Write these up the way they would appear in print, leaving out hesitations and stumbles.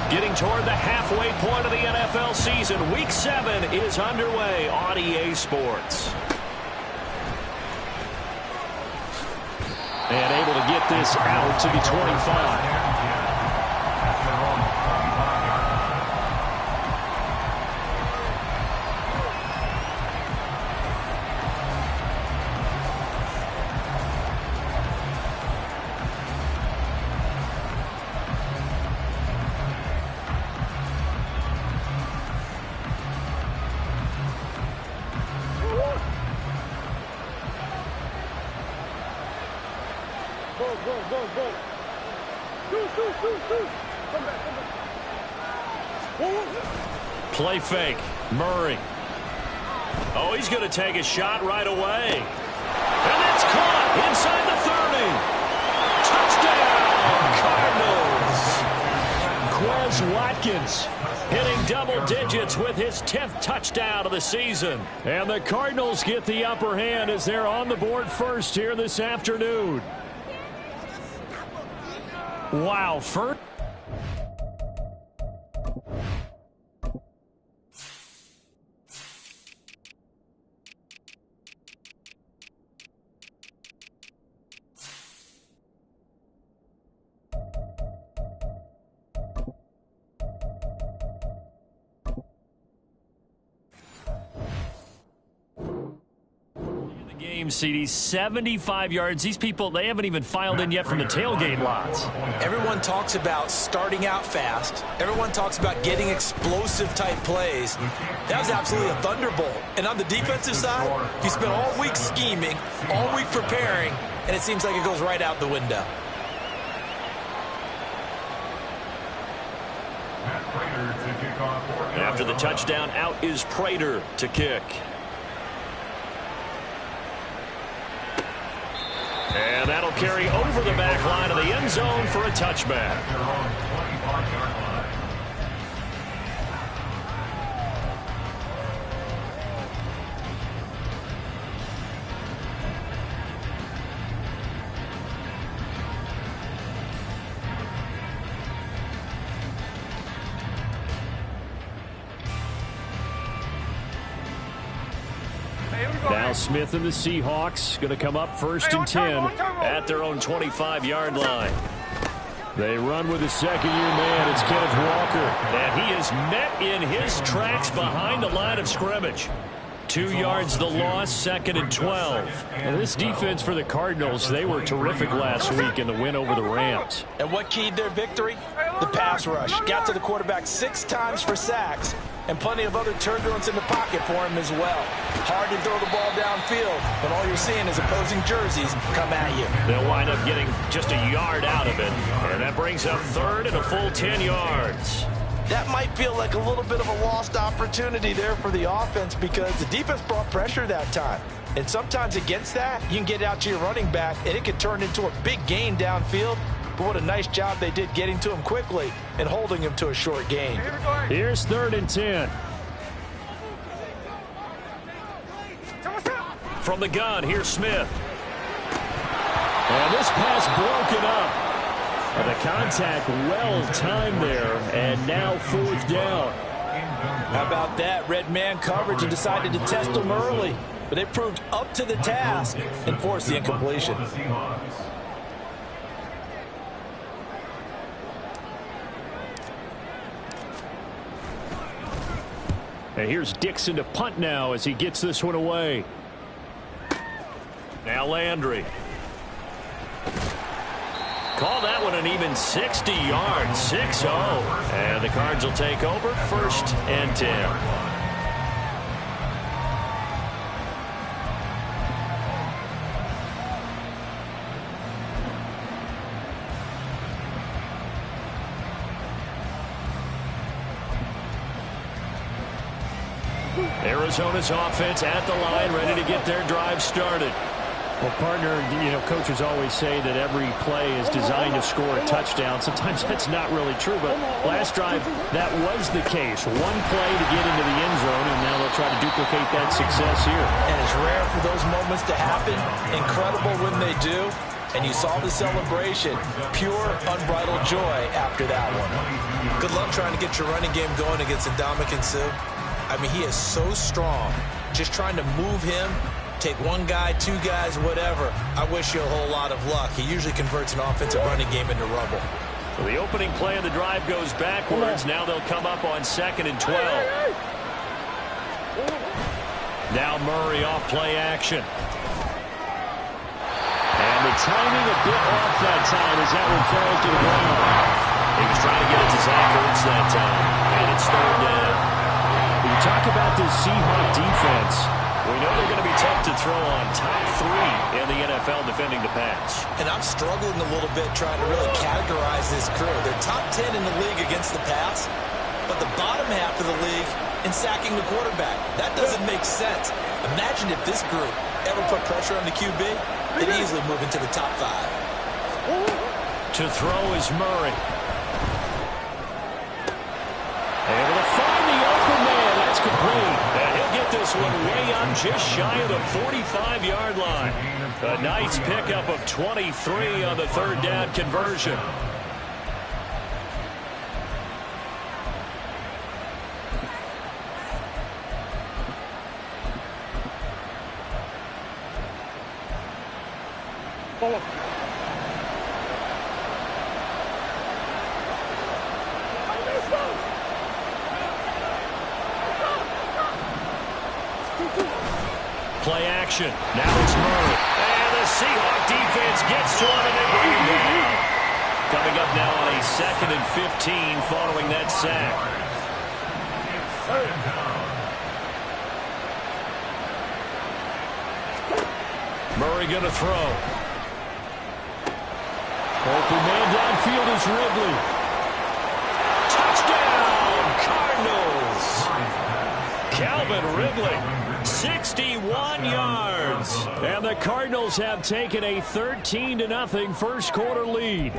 Getting toward the halfway point of the NFL season. Week 7 is underway on EA Sports. And able to get this out to the 25. Play fake. Murray. Oh, he's going to take a shot right away. And that's caught inside the 30. Touchdown, Cardinals. Quez Watkins hitting double digits with his 10th touchdown of the season. And the Cardinals get the upper hand as they're on the board first here this afternoon. Wow, first. CD, 75 yards. These people, they haven't even filed in yet from the tailgate lots. Everyone talks about starting out fast. Everyone talks about getting explosive type plays. That was absolutely a thunderbolt. And on the defensive side, you spent all week scheming, all week preparing, and it seems like it goes right out the window. After the touchdown, out is Prater to kick. And that'll carry over the back line of the end zone for a touchback. Now Smith and the Seahawks going to come up 1st and 10 at their own 25-yard line. They run with a second-year man. It's Kenneth Walker. And he is met in his tracks behind the line of scrimmage. 2 yards the loss, 2nd and 12. And this defense for the Cardinals, they were terrific last week in the win over the Rams. And what keyed their victory? The pass rush. Got to the quarterback 6 times for sacks. And plenty of other turbulence in the pocket for him as well. Hard to throw the ball downfield when all you're seeing is opposing jerseys come at you. They'll wind up getting just a yard out of it. And that brings up 3rd and a full 10 yards. That might feel like a little bit of a lost opportunity there for the offense because the defense brought pressure that time. And sometimes against that, you can get out to your running back, and it can turn into a big gain downfield. But what a nice job they did getting to him quickly and holding him to a short gain. Here's 3rd and 10. From the gun, here's Smith. And this pass broken up. And the contact well-timed there, and now 4th down. How about that? Red man coverage and decided to test him early. But they proved up to the task and forced the incompletion. And here's Dixon to punt now as he gets this one away. Now Landry. Call that one an even 60 yards, 6-0. And the Cards will take over 1st and 10. Arizona's offense at the line, ready to get their drive started. Well, partner, coaches always say that every play is designed to score a touchdown. Sometimes that's not really true, but last drive, that was the case. One play to get into the end zone, and now they'll try to duplicate that success here. And it's rare for those moments to happen. Incredible when they do. And you saw the celebration. Pure, unbridled joy after that one. Good luck trying to get your running game going against Ndamukong Suh. I mean, he is so strong. Just trying to move him, take one guy, two guys, whatever. I wish you a whole lot of luck. He usually converts an offensive running game into rubble. So the opening play of the drive goes backwards. Now they'll come up on 2nd and 12. Now Murray off play action. And the timing a bit off that time as that one falls to the ground. He was trying to get it to Zach Ertz that time. And it's 3rd down. When you talk about this Seahawk defense, we know they're going to be tough to throw on. Top 3 in the NFL defending the pass. And I'm struggling a little bit trying to really categorize this crew. They're top 10 in the league against the pass, but the bottom half of the league in sacking the quarterback. That doesn't make sense. Imagine if this group ever put pressure on the QB, they'd easily move into the top 5. To throw is Murray. Able to find the open man. That's complete. And he'll get this one way up just shy of the 45-yard line. A nice pickup of 23 on the 3rd down conversion. Play action. Now it's Murray. And the Seahawk defense gets to him and they bring him down. Coming up now on a 2nd and 15 following that sack. Murray going to throw. Open man downfield is Ridley. Touchdown, Cardinals. Calvin Ridley. 61 yards. And the Cardinals have taken a 13-0 first quarter lead.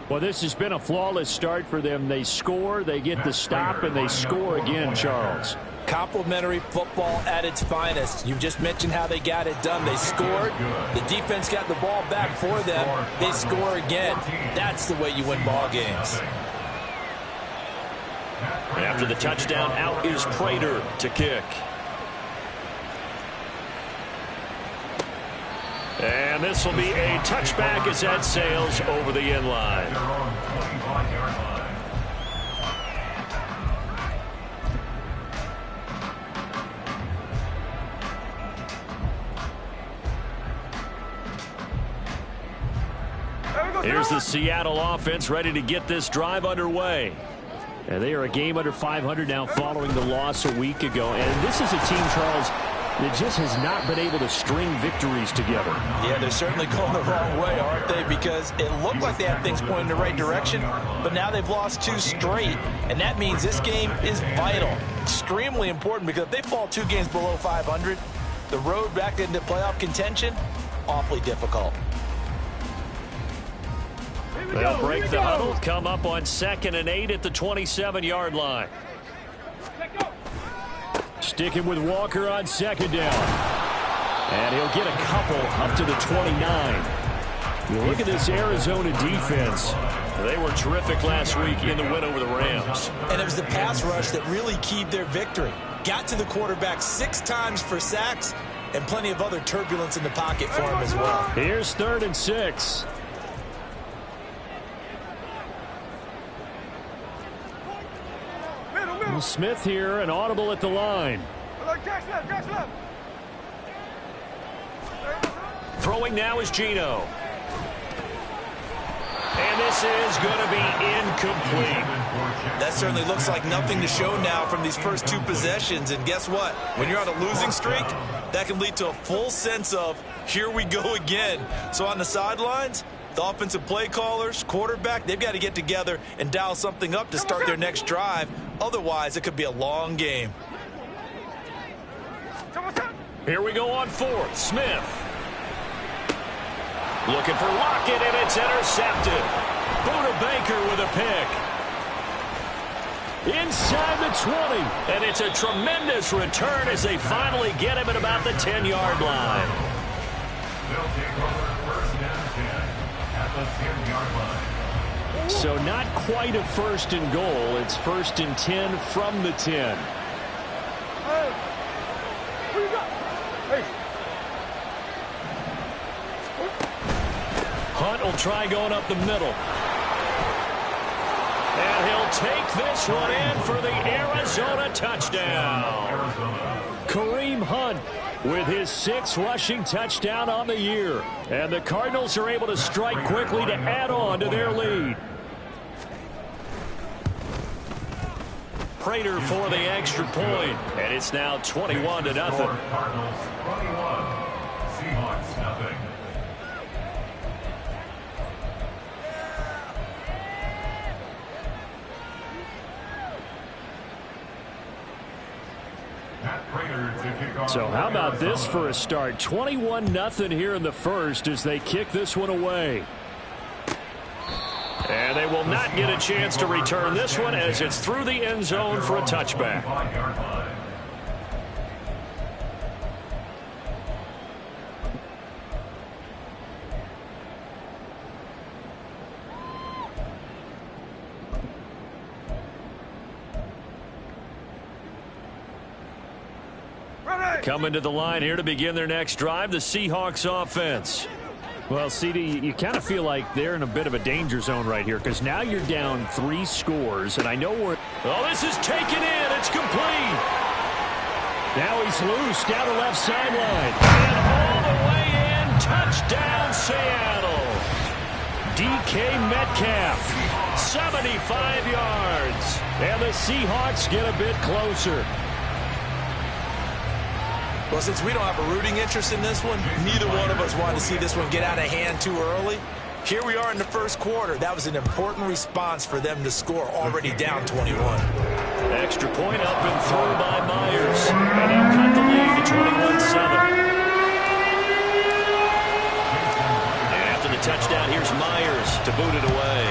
Well, this has been a flawless start for them. They score, they get the stop, and they score again, Charles. Complimentary football at its finest. You just mentioned how they got it done. They scored. The defense got the ball back for them. They score again. That's the way you win ball games. After the touchdown, out is Prater to kick. And this will be a touchback as that sails over the end line. Here's the Seattle offense ready to get this drive underway. And they are a game under 500 now following the loss a week ago. And this is a team, Charles, that just has not been able to string victories together. Yeah, they're certainly going the wrong way, aren't they? Because it looked like they had things pointing in the right direction, but now they've lost 2 straight. And that means this game is vital, extremely important, because if they fall 2 games below 500, the road back into playoff contention, awfully difficult. They'll break the huddle, come up on 2nd and 8 at the 27-yard line. Sticking with Walker on 2nd down. And he'll get a couple up to the 29. You look at this Arizona defense. They were terrific last week in the win over the Rams. And it was the pass rush that really keyed their victory. Got to the quarterback 6 times for sacks and plenty of other turbulence in the pocket for him as well. Here's 3rd and 6. Smith here, an audible at the line. Throwing now is Geno. And this is going to be incomplete. That certainly looks like nothing to show now from these first 2 possessions. And guess what? When you're on a losing streak, that can lead to a full sense of, here we go again. So on the sidelines, the offensive play callers, quarterback, they've got to get together and dial something up to start their next drive. Otherwise, it could be a long game. Here we go on 4th. Smith. Looking for Lockett, and it's intercepted. Buda Baker with a pick. Inside the 20. And it's a tremendous return as they finally get him at about the 10-yard line. So not quite a first and goal. It's first and 10 from the 10. Hunt will try going up the middle. And he'll take this one in for the Arizona touchdown. Kareem Hunt with his 6th rushing touchdown on the year. And the Cardinals are able to strike quickly to add on to their lead. Prater for the extra point. And it's now 21-0. Cardinals 21, Seahawks nothing. So how about this for a start? 21-0 here in the first as they kick this one away. And they will not get a chance to return this one as it's through the end zone for a touchback. Coming to the line here to begin their next drive, the Seahawks offense. Well, CD, you kind of feel like they're in a bit of a danger zone right here because now you're down 3 scores, and I know we're... Oh, this is taken in. It's complete. Now he's loose down the left sideline. And all the way in. Touchdown, Seattle. DK Metcalf, 75 yards. And the Seahawks get a bit closer. Well, since we don't have a rooting interest in this one, neither one of us wanted to see this one get out of hand too early. Here we are in the first quarter. That was an important response for them to score, already down 21. Extra point up and through by Myers. And they'll cut the lead to 21-7. And after the touchdown, here's Myers to boot it away.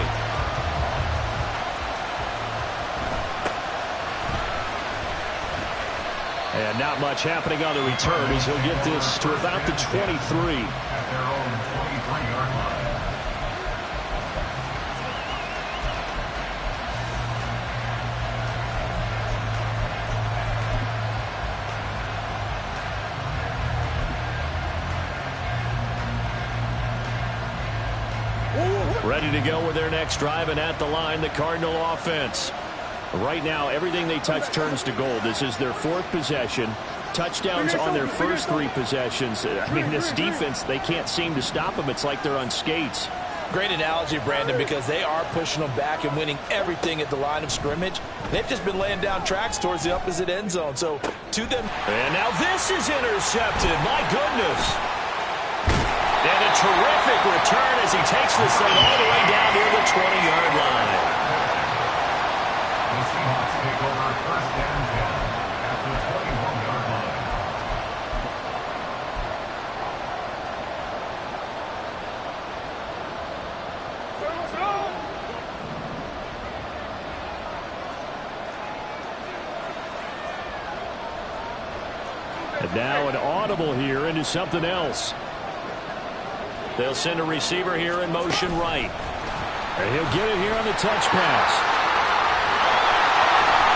And not much happening on the return as he'll get this to about the 23. At their own 23-yard line. Ready to go with their next drive, and at the line, the Cardinal offense. Right now, everything they touch turns to gold. This is their 4th possession. Touchdowns on their first 3 possessions. I mean, this defense, they can't seem to stop them. It's like they're on skates. Great analogy, Brandon, because they are pushing them back and winning everything at the line of scrimmage. They've just been laying down tracks towards the opposite end zone. So, to them. And now this is intercepted. My goodness. And a terrific return as he takes this thing all the way down near the 20-yard line. The Seahawks take over first and 10 at the 21-yard line. And now an audible here into something else. They'll send a receiver here in motion right. And he'll get it here on the touch pass.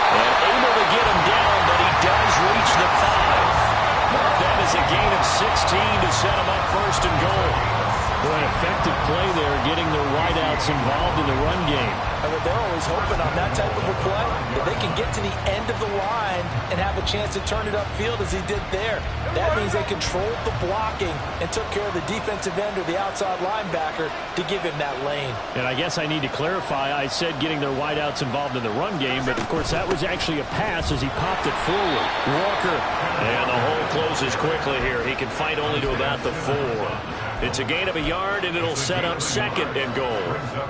And able to get him down, but he does reach the 5. Mark that as a gain of 16 to set him up first and goal. Boy, an effective play there, getting their wideouts involved in the run game. And they're always hoping on that type of a play that they can get to the end of the line and have a chance to turn it upfield as he did there. That means they controlled the blocking and took care of the defensive end or the outside linebacker to give him that lane. And I guess I need to clarify, I said getting their wideouts involved in the run game, but of course that was actually a pass as he popped it forward. Walker. And the hole closes quickly here. He can fight only to about the 4. It's a gain of a yard, and it'll set up second and goal.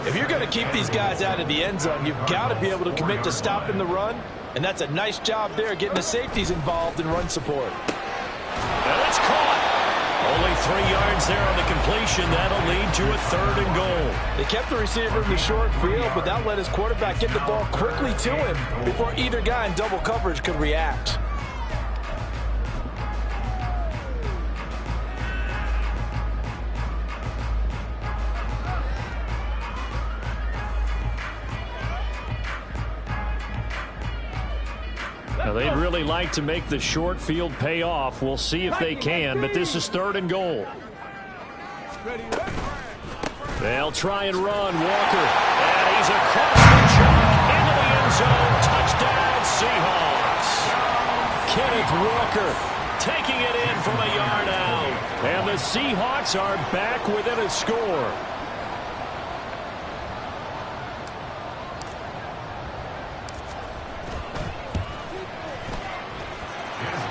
If you're going to keep these guys out of the end zone, you've got to be able to commit to stopping the run, and that's a nice job there, getting the safeties involved in run support. And it's caught. Only 3 yards there on the completion. That'll lead to a 3rd and goal. They kept the receiver in the short field, but that let his quarterback get the ball quickly to him before either guy in double coverage could react. They'd really like to make the short field pay off. We'll see if they can, but this is 3rd and goal. They'll try and run. Walker. And he's across the chalk into the end zone. Touchdown, Seahawks. Kenneth Walker taking it in from a yard out. And the Seahawks are back within a score.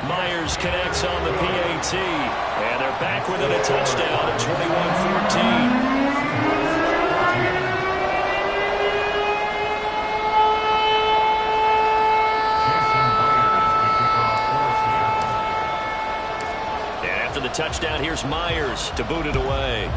Myers connects on the PAT, and they're back within a touchdown at 21-14. And after the touchdown, here's Myers to boot it away.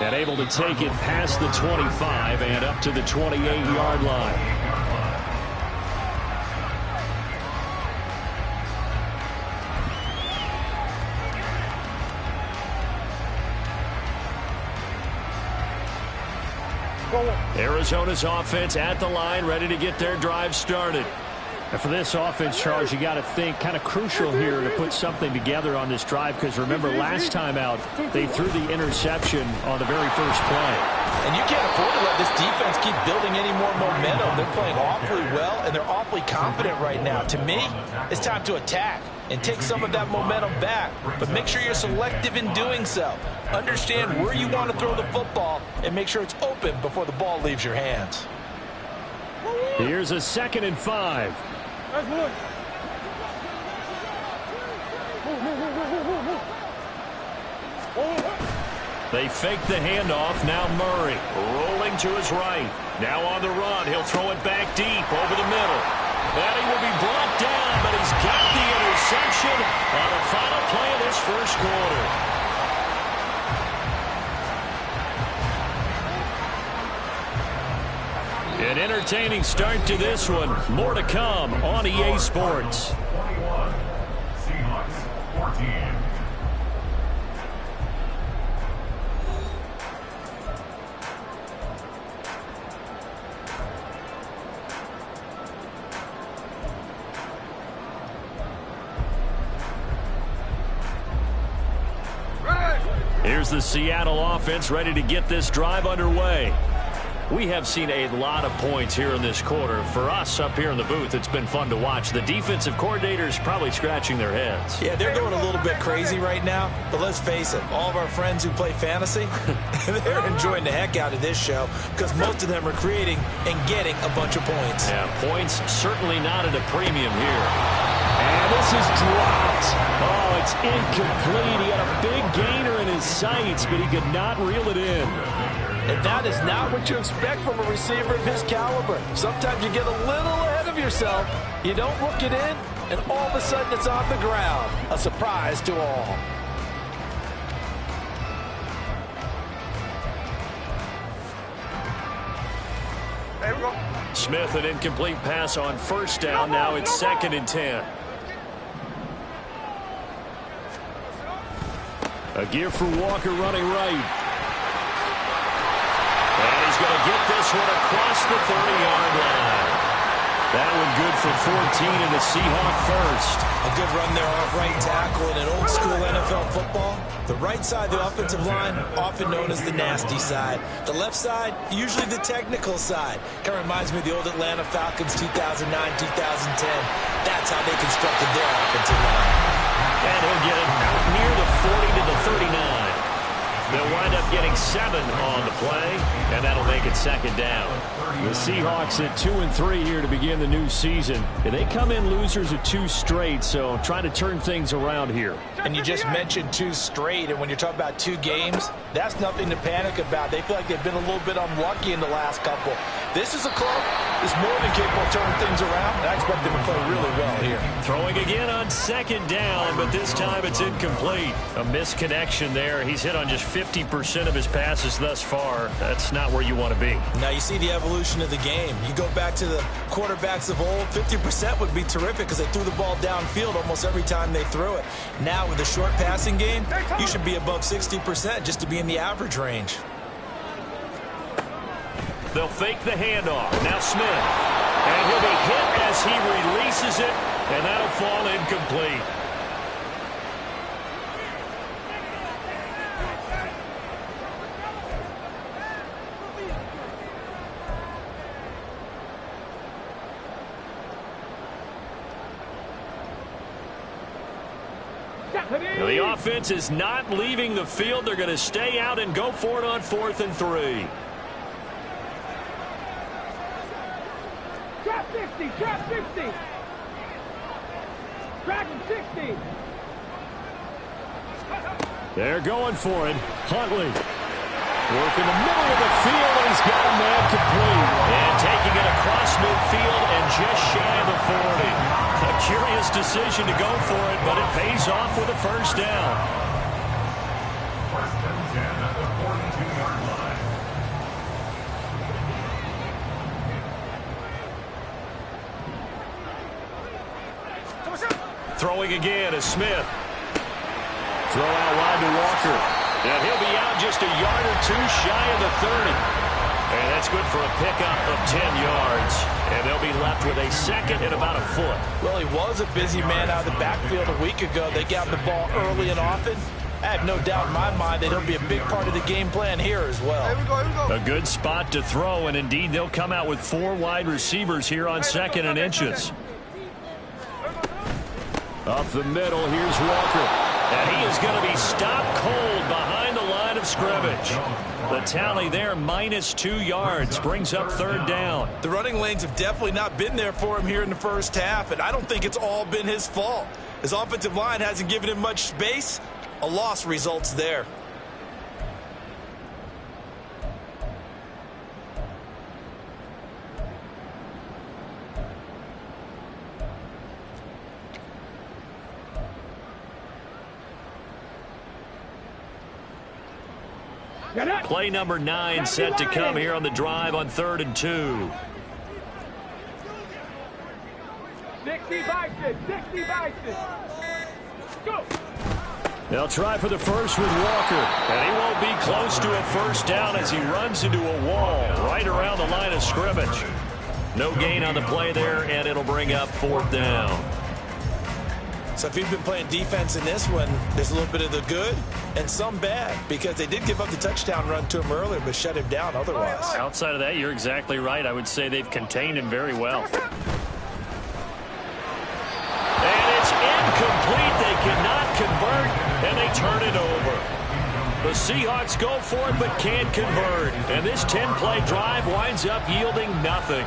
And able to take it past the 25 and up to the 28-yard line. Arizona's offense at the line, ready to get their drive started. And for this offense, Charles, you got to think kind of crucial here to put something together on this drive, because remember last time out they threw the interception on the very first play. And you can't afford to let this defense keep building any more momentum. They're playing awfully well, and they're awfully confident right now. To me, it's time to attack and take some of that momentum back. But make sure you're selective in doing so. Understand where you want to throw the football and make sure it's open before the ball leaves your hands. Here's a 2nd and 5. They fake the handoff. Now Murray rolling to his right. Now on the run. He'll throw it back deep over the middle. And he will be brought down, but he's got the interception on the final play of this first quarter. An entertaining start to this one. More to come on EA Sports. 21, Seahawks 14. Here's the Seattle offense ready to get this drive underway. We have seen a lot of points here in this quarter. For us up here in the booth, it's been fun to watch. The defensive coordinators probably scratching their heads. Yeah, they're going a little bit crazy right now. But let's face it, all of our friends who play fantasy, they're enjoying the heck out of this show because most of them are creating and getting a bunch of points. Yeah, points certainly not at a premium here. And this is dropped. Oh, it's incomplete. He had a big gainer in his sights, but he could not reel it in. And that is not what you expect from a receiver of his caliber. Sometimes you get a little ahead of yourself. You don't look it in, and all of a sudden it's on the ground. A surprise to all. There we go. Smith, an incomplete pass on first down. Now it's 2nd and 10. A gear for Walker running right. And he's going to get this one across the 30-yard line. That one good for 14 and a Seahawk first. A good run there off right tackle in an old-school NFL football. The right side of the offensive line, often known as the nasty side. The left side, usually the technical side. Kind of reminds me of the old Atlanta Falcons 2009-2010. That's how they constructed their offensive line. And he'll get it out near the 40 to the 39. They'll wind up getting 7 on the play, and that'll make it 2nd down. The Seahawks at 2-3 here to begin the new season. And they come in losers of 2 straight, so trying to turn things around here. And you just mentioned 2 straight, and when you're talking about 2 games, that's nothing to panic about. They feel like they've been a little bit unlucky in the last couple. This is a club that's more than capable of turning things around, and I expect them to play really well here. Throwing again on 2nd down, but this time it's incomplete. A misconnection there. He's hit on just 50% of his passes thus far. That's not where you want to be. Now you see the evolution of the game. You go back to the quarterbacks of old, 50% would be terrific because they threw the ball downfield almost every time they threw it. Now with the short passing game, you should be above 60% just to be in the average range. They'll fake the handoff. Now Smith. And he'll be hit as he releases it, and that'll fall incomplete. Now the offense is not leaving the field. They're going to stay out and go for it on 4th and 3. Trap 60, trap 60. Dragon 60. They're going for it. Huntley. Work in the middle of the field, and he's got a man complete. And taking it across midfield and just shy of the 40. A curious decision to go for it, but it pays off with a first down. First and 10 at the 42-yard line. Throwing again is Smith. Throw out wide to Walker. And he'll be out just a yard or two shy of the 30. And that's good for a pickup of 10 yards. And they'll be left with a second and about a foot. Well, he was a busy man out of the backfield a week ago. They got the ball early and often. I have no doubt in my mind that he'll be a big part of the game plan here as well. Here we go. A good spot to throw, and indeed they'll come out with 4 wide receivers here on 2nd and inches. Up the middle, here's Walker. And he is going to be stopped cold behind the line of scrimmage. The tally there, -2 yards, brings up 3rd down. The running lanes have definitely not been there for him here in the first half, and I don't think it's all been his fault. His offensive line hasn't given him much space. A loss results there. Play number 9 set to come here on the drive on 3rd and 2. 60 boxes, 60 boxes. Go. They'll try for the first with Walker. And he won't be close to a first down as he runs into a wall right around the line of scrimmage. No gain on the play there, and it'll bring up 4th down. So if you've been playing defense in this one, there's a little bit of the good and some bad, because they did give up the touchdown run to him earlier but shut him down otherwise. Outside of that, you're exactly right. I would say they've contained him very well. And it's incomplete. They cannot convert, and they turn it over. The Seahawks go for it but can't convert. And this 10-play drive winds up yielding nothing.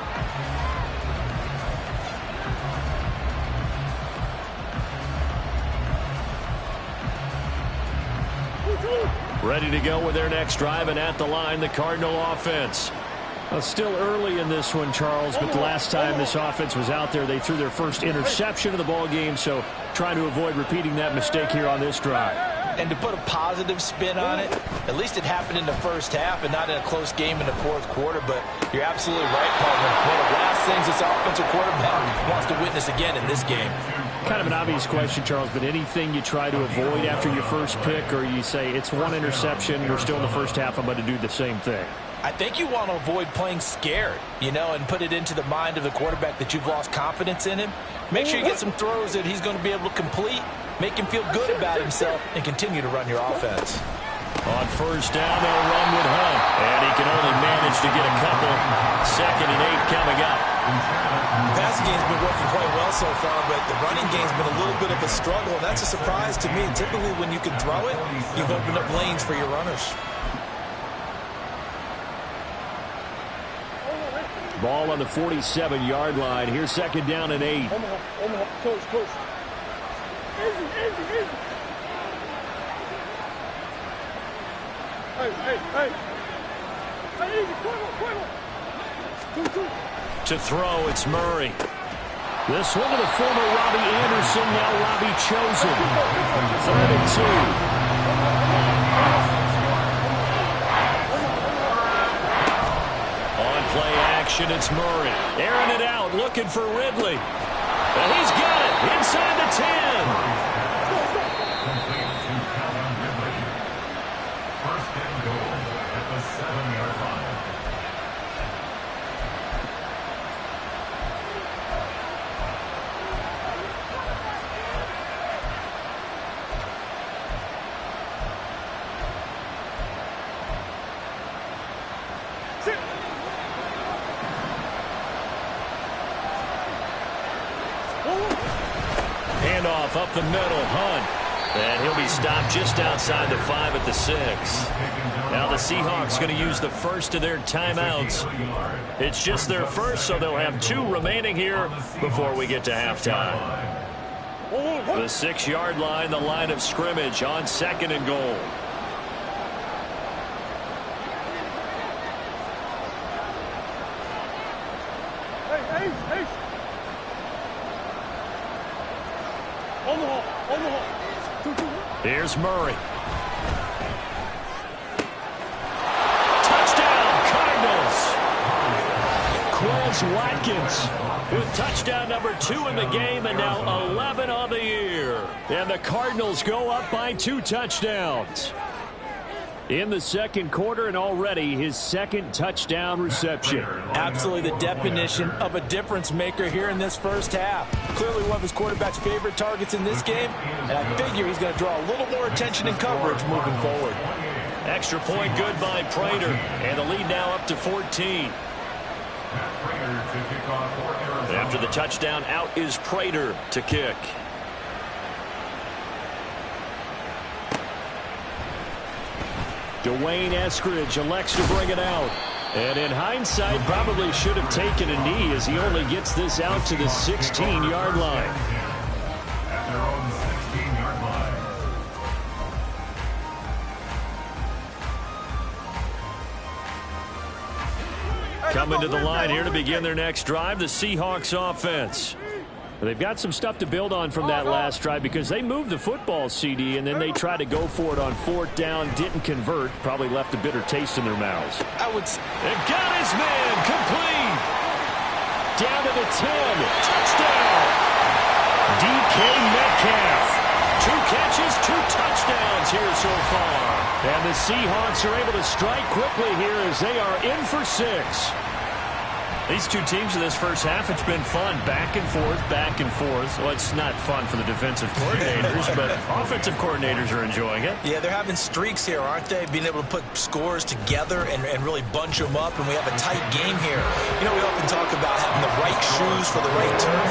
Ready to go with their next drive, and at the line, the Cardinal offense. Well, still early in this one, Charles, but the last time this offense was out there, they threw their first interception of the ball game, so trying to avoid repeating that mistake here on this drive. And to put a positive spin on it, at least it happened in the first half and not in a close game in the 4th quarter, but you're absolutely right, partner. One of the last things this offensive quarterback wants to witness again in this game. Kind of an obvious question, Charles, but anything you try to avoid after your first pick, or you say it's one interception, we're still in the first half, I'm going to do the same thing? I think you want to avoid playing scared, and put it into the mind of the quarterback that you've lost confidence in him. Make sure you get some throws that he's going to be able to complete, make him feel good about himself, and continue to run your offense. On first down, they'll run with Hunt, and he can only manage to get a couple. 2nd and 8 coming up. The passing game's been working quite well so far, but the running game's been a little bit of a struggle, and that's a surprise to me. Typically, when you can throw it, you've opened up lanes for your runners. Ball on the 47-yard line. Here's 2nd down and 8. Close. Easy. Hey. Easy, quick. To throw, it's Murray. This one to the former Robbie Anderson, now Robbie Chosen. 3rd and 2. Play action, it's Murray. Airing it out, looking for Ridley. And he's got it inside the 10. First and goal at the 7-yard line. handoff up the middle. Hunt. And he'll be stopped just outside the 5 at the 6. Now the Seahawks going to use the first of their timeouts. It's just their first, so they'll have 2 remaining here before we get to halftime. The 6-yard line, the line of scrimmage on 2nd and goal. Hey. On the hole. Here's Murray. Touchdown, Cardinals. Quez Watkins with touchdown number 2 in the game and now 11 on the year. And the Cardinals go up by 2 touchdowns. In the second quarter and already his 2nd touchdown reception. Absolutely the definition of a difference maker here in this first half. Clearly one of his quarterback's favorite targets in this game, and I figure he's going to draw a little more attention and coverage moving forward. Extra point good by Prater, and the lead now up to 14. After the touchdown, out is Prater to kick. Dwayne Eskridge elects to bring it out. And in hindsight, probably should have taken a knee as he only gets this out to the 16-yard line. At their own 16-yard line. Coming to the line here to begin their next drive, the Seahawks offense. They've got some stuff to build on from that last drive because they moved the football, CD, and then they tried to go for it on 4th down, didn't convert, probably left a bitter taste in their mouths. It got his man complete. Down to the 10. Touchdown. DK Metcalf. 2 catches, 2 touchdowns here so far. And the Seahawks are able to strike quickly here as they are in for 6. These 2 teams in this first half, it's been fun. Back and forth, back and forth. Well, it's not fun for the defensive coordinators, but offensive coordinators are enjoying it. Yeah, they're having streaks here, aren't they? Being able to put scores together and really bunch them up, and we have a tight game here. You know, we often talk about having the right shoes for the right turf.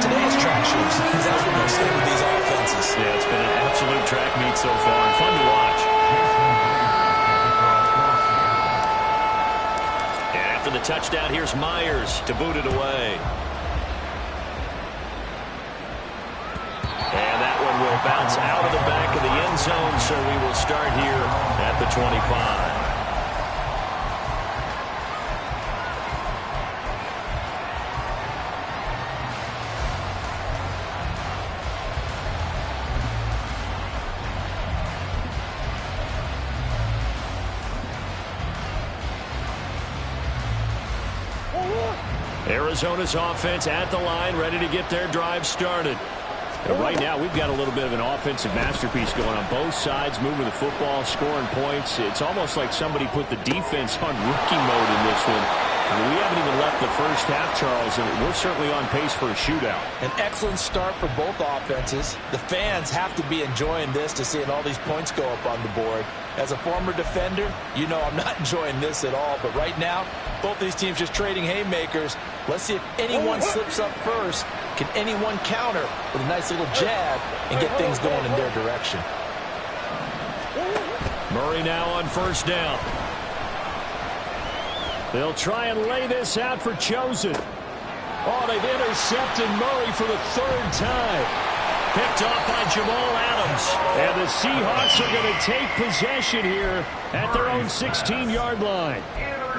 Today it's track shoes, because that's what we're seeing with these offenses. Yeah, it's been an absolute track meet so far, and fun to watch. After the touchdown, here's Myers to boot it away. And that one will bounce out of the back of the end zone, so we will start here at the 25. Arizona's offense at the line, ready to get their drive started. And right now, we've got a little bit of an offensive masterpiece going on both sides, moving the football, scoring points. It's almost like somebody put the defense on rookie mode in this one. I mean, we haven't even left the first half, Charles, and we're certainly on pace for a shootout. An excellent start for both offenses. The fans have to be enjoying this to seeing all these points go up on the board. As a former defender, you know I'm not enjoying this at all. But right now, both these teams just trading haymakers. Let's see if anyone slips up first. Can anyone counter with a nice little jab and get things going in their direction? Murray now on 1st down. They'll try and lay this out for Chosen. Oh, they've intercepted Murray for the 3rd time. Picked off by Jamal Adams. And the Seahawks are going to take possession here at their own 16-yard line.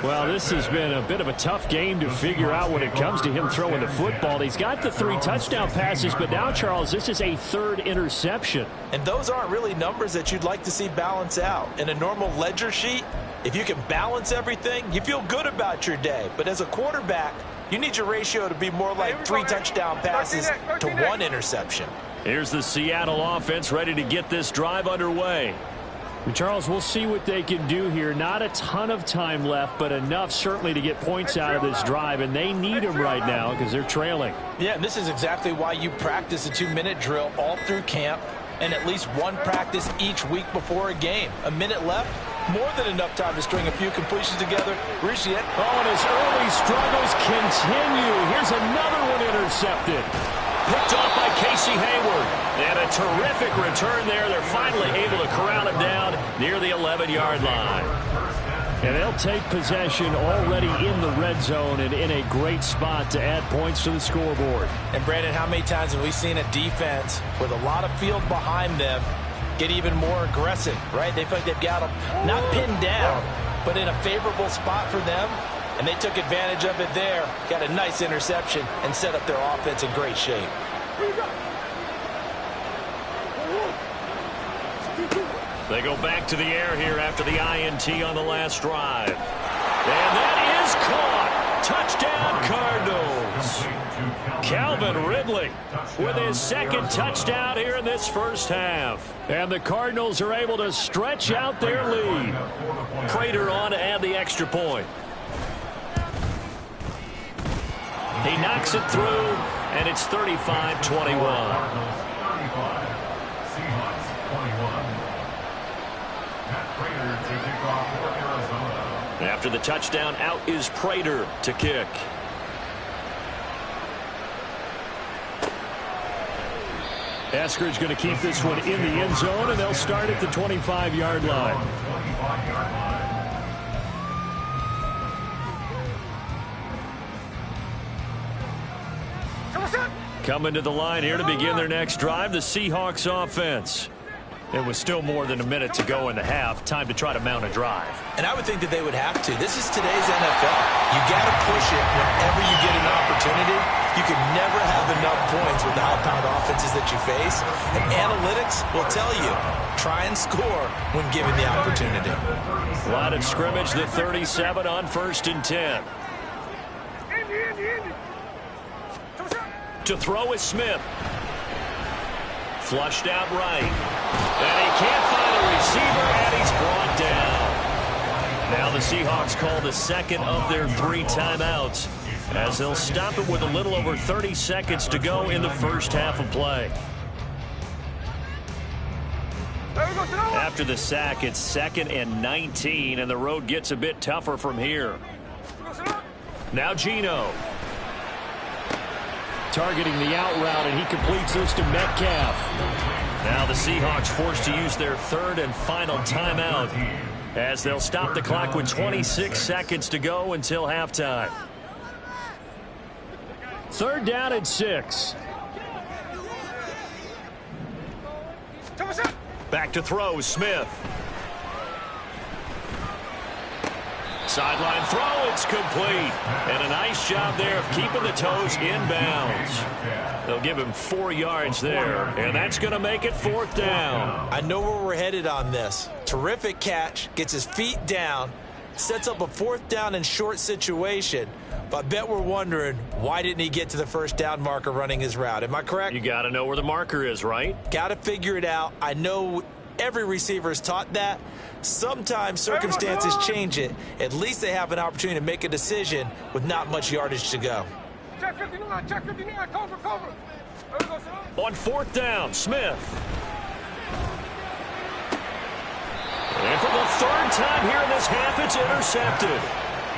Well, this has been a bit of a tough game to figure out when it comes to him throwing the football. He's got the 3 touchdown passes, but now, Charles, this is a 3rd interception. And those aren't really numbers that you'd like to see balance out. In a normal ledger sheet, if you can balance everything, you feel good about your day. But as a quarterback, you need your ratio to be more like 3 touchdown passes to 1 interception. Here's the Seattle offense ready to get this drive underway. And Charles, we'll see what they can do here. Not a ton of time left, but enough certainly to get points out of this drive, and they need them right now because they're trailing. Yeah, and this is exactly why you practice a 2-minute drill all through camp and at least 1 practice each week before a game. A minute left, more than enough time to string a few completions together. Reach the end. Oh, and his early struggles continue. Here's another one intercepted. Picked off by Casey Hayward. And a terrific return there. They're finally able to corral him down near the 11-yard line. And they'll take possession already in the red zone and in a great spot to add points to the scoreboard. And, Brandon, how many times have we seen a defense with a lot of field behind them get even more aggressive, right? They feel like they've got them not pinned down, but in a favorable spot for them. And they took advantage of it there, got a nice interception, and set up their offense in great shape. They go back to the air here after the INT on the last drive. And that is caught. Touchdown, Cardinals. Calvin Ridley with his second touchdown here in this first half. And the Cardinals are able to stretch out their lead. Prater on to add the extra point. He knocks it through, and it's 35-21. After the touchdown, out is Prater to kick. Eskridge going to keep this one in the end zone, and they'll start at the 25-yard line. Coming to the line here to begin their next drive, the Seahawks offense. It was still more than a minute to go in the half. Time to try to mount a drive. And I would think that they would have to. This is today's NFL. You got to push it whenever you get an opportunity. You can never have enough points with the high-powered offenses that you face. And analytics will tell you, try and score when given the opportunity. Line of scrimmage, the 37 on 1st and 10. To throw is Smith. Flushed out right. And he can't find a receiver, and he's brought down. Now the Seahawks call the second of their 3 timeouts, as they'll stop it with a little over 30 seconds to go in the first half of play. After the sack, it's 2nd and 19, and the road gets a bit tougher from here. Now Geno. Targeting the out route, and he completes this to Metcalf. Now the Seahawks forced to use their 3rd and final timeout, as they'll stop the clock with 26 seconds to go until halftime. 3rd down and 6. Back to throw, Smith. Sideline throw, it's complete. And a nice job there of keeping the toes inbounds. They'll give him 4 yards there, and that's going to make it 4th down. I know where we're headed on this. Terrific catch, gets his feet down, sets up a 4th down and short situation. But I bet we're wondering, why didn't he get to the 1st down marker running his route? Am I correct? You got to know where the marker is, right? Got to figure it out. I know every receiver is taught that. Sometimes circumstances change it. At least they have an opportunity to make a decision with not much yardage to go. Check 59, cover. On 4th down, Smith. And for the 3rd time here in this half, it's intercepted.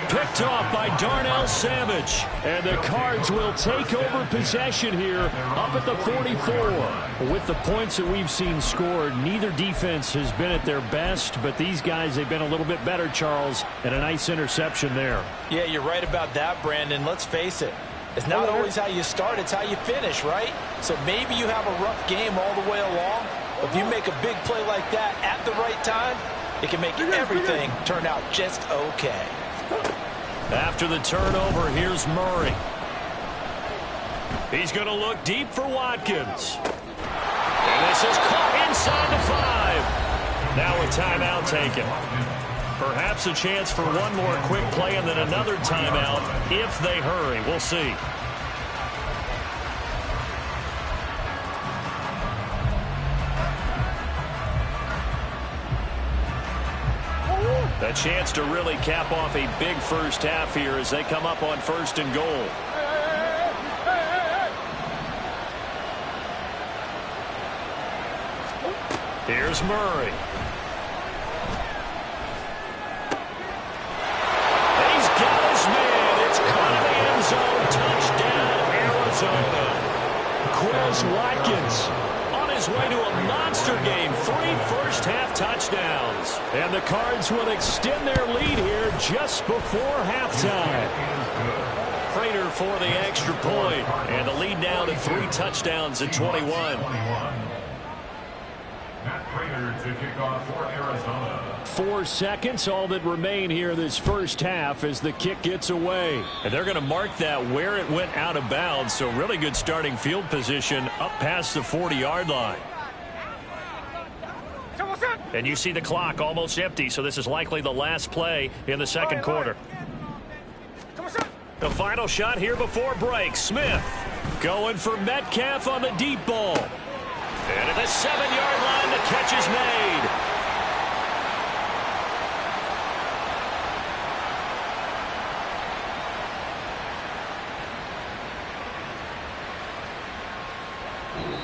Picked off by Darnell Savage. And the Cards will take over possession here up at the 44. With the points that we've seen scored, neither defense has been at their best, but these guys, they've been a little bit better, Charles, and a nice interception there. Yeah, you're right about that, Brandon. Let's face it. It's not always how you start, it's how you finish, right? So maybe you have a rough game all the way along, but if you make a big play like that at the right time, it can make everything turn out just okay. After the turnover, here's Murray. He's going to look deep for Watkins. And this is caught inside the 5. Now a timeout taken. Perhaps a chance for one more quick play and then another timeout if they hurry. We'll see. A chance to really cap off a big first half here as they come up on 1st and goal. Here's Murray. He's got his man. It's caught in the end zone. Touchdown, Arizona. Quez Watkins on his way to a monster game. 3 first-half touchdowns. And the Cards will extend their lead here just before halftime. Prater for the extra point. And the lead now to 3 touchdowns at 21. Matt Prater to kick off for Arizona. 4 seconds, all that remain here this first half as the kick gets away. And they're going to mark that where it went out of bounds, so really good starting field position up past the 40-yard line. And you see the clock almost empty, so this is likely the last play in the second quarter. The final shot here before break. Smith going for Metcalf on the deep ball. And at the 7-yard line, the catch is made.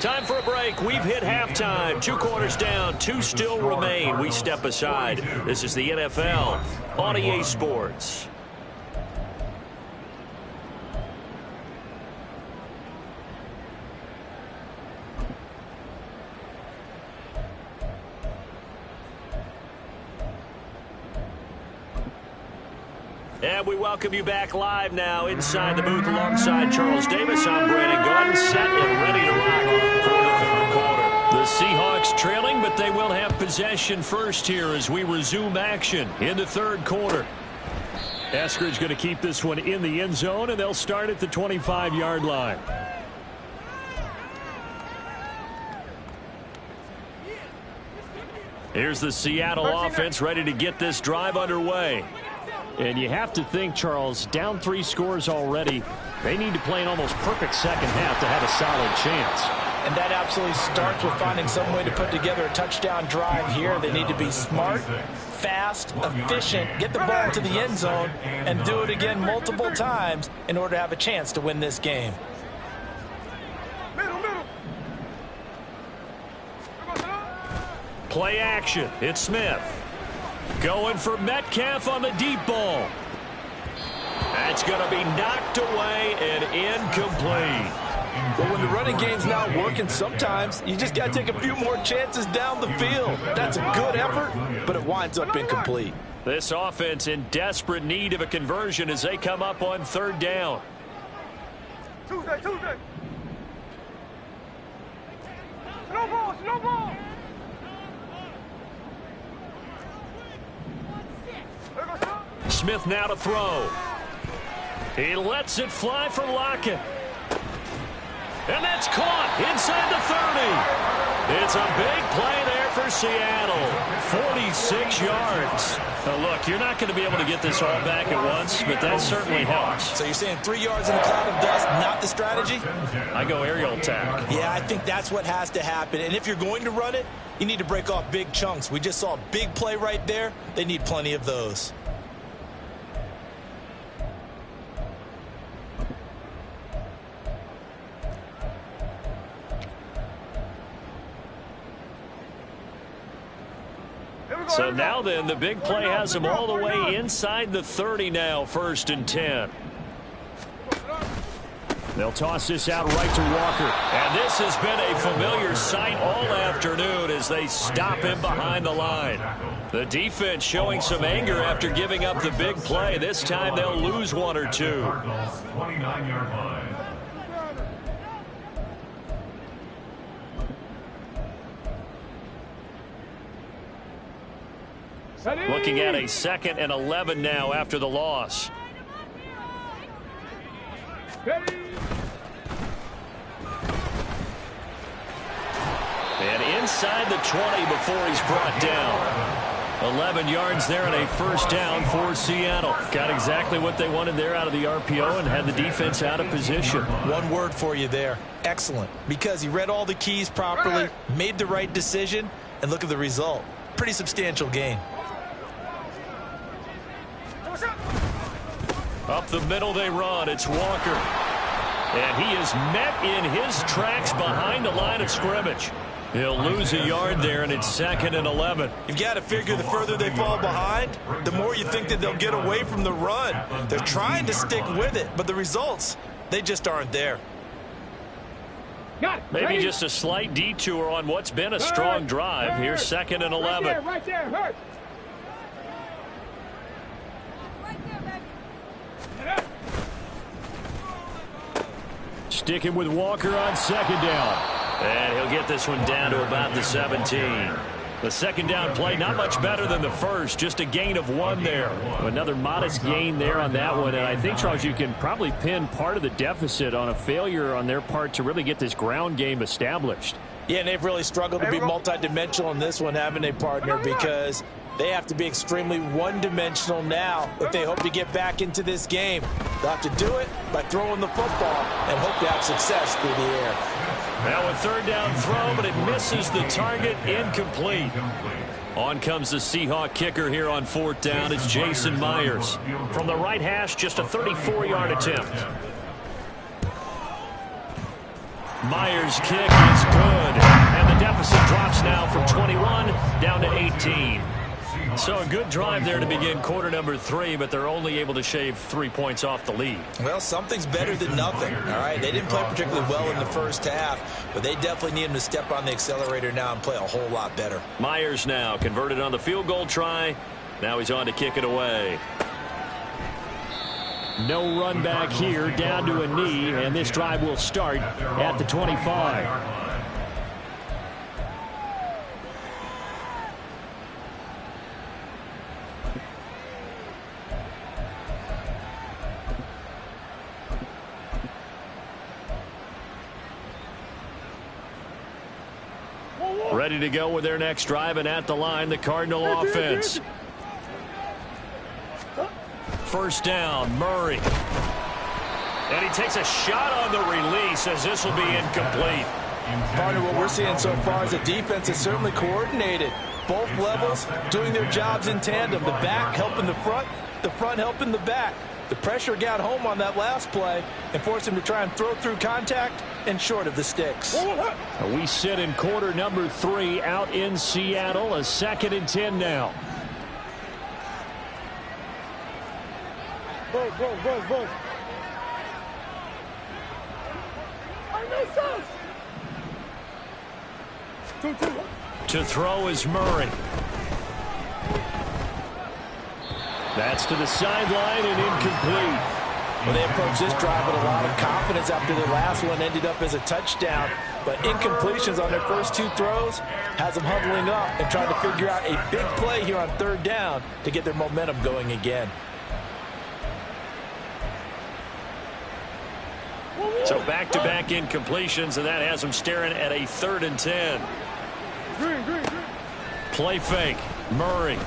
Time for a break. We've hit halftime. 2 quarters down. 2 still remain. We step aside. This is the NFL on EA Sports. And we welcome you back live now inside the booth alongside Charles Davis. I'm Brandon Gordon, set and ready to rock for the third quarter. The Seahawks trailing, but they will have possession first here as we resume action in the third quarter. Eskridge going to keep this one in the end zone, and they'll start at the 25-yard line. Here's the Seattle offense ready to get this drive underway. And you have to think, Charles, down 3 scores already. They need to play an almost perfect second half to have a solid chance. And that absolutely starts with finding some way to put together a touchdown drive here. They need to be smart, fast, efficient, get the ball into the end zone, and do it again multiple times in order to have a chance to win this game. Play action. It's Smith. Going for Metcalf on the deep ball. That's going to be knocked away and incomplete. But when the running game's not working, sometimes you just got to take a few more chances down the field. That's a good effort, but it winds up incomplete. This offense in desperate need of a conversion as they come up on 3rd down. Tuesday. Slow ball. Smith now to throw. He lets it fly for Lockett. And that's caught inside the 30. It's a big play there for Seattle. 46 yards. Now look, you're not going to be able to get this all back at once, but that certainly helps. So you're saying 3 yards in a cloud of dust, not the strategy? I go aerial attack. Yeah, I think that's what has to happen. And if you're going to run it, you need to break off big chunks. We just saw a big play right there. They need plenty of those. So now then, the big play has them all the way inside the 30 now, 1st and 10. They'll toss this out right to Walker. And this has been a familiar sight all afternoon as they stop him behind the line. The defense showing some anger after giving up the big play. This time they'll lose 1 or 2. 29-yard line. Looking at a 2nd and 11 now after the loss. And inside the 20 before he's brought down. 11 yards there and a 1st down for Seattle. Got exactly what they wanted there out of the RPO and had the defense out of position. One word for you there. Excellent. Because he read all the keys properly, made the right decision, and look at the result. Pretty substantial gain. Up the middle they run. It's Walker. And he is met in his tracks behind the line of scrimmage. He'll lose a yard there, and it's 2nd and 11. You've got to figure the further they fall behind, the more you think that they'll get away from the run. They're trying to stick with it, but the results, they just aren't there. Maybe just a slight detour on what's been a strong drive. Here's 2nd and 11. Right there, hurt. Sticking with Walker on 2nd down. And he'll get this one down to about the 17. The 2nd down play, not much better than the first, just a gain of 1 there. Another modest gain there on that one, and I think, Charles, you can probably pin part of the deficit on a failure on their part to really get this ground game established. Yeah, and they've really struggled to be multidimensional in this one, haven't they, partner, because they have to be extremely one-dimensional now if they hope to get back into this game. They'll have to do it by throwing the football and hope to have success through the air. Now a 3rd down throw, but it misses the target, incomplete. On comes the Seahawk kicker here on 4th down. It's Jason Myers. From the right hash, just a 34-yard attempt. Myers' kick is good, and the deficit drops now from 21 down to 18. So a good drive there to begin quarter number 3, but they're only able to shave 3 points off the lead. Well, something's better than nothing, all right? They didn't play particularly well in the first half, but they definitely need him to step on the accelerator now and play a whole lot better. Myers now converted on the field goal try. Now he's on to kick it away. No run back here, down to a knee, and this drive will start at the 25. Ready to go with their next drive, and at the line, the Cardinal offense. 1st down, Murray. And he takes a shot on the release as this will be incomplete. Partner, what we're seeing so far is the defense is certainly coordinated. Both levels doing their jobs in tandem. The back helping the front helping the back. The pressure got home on that last play and forced him to try and throw through contact and short of the sticks. We sit in quarter number 3 out in Seattle. A 2nd and 10 now. Go. To throw is Murray. That's to the sideline and incomplete. Well, they approached this drive with a lot of confidence after their last one ended up as a touchdown. But incompletions on their first 2 throws has them huddling up and trying to figure out a big play here on 3rd down to get their momentum going again. So back-to-back incompletions, and that has them staring at a 3rd and 10. Play fake. Murray.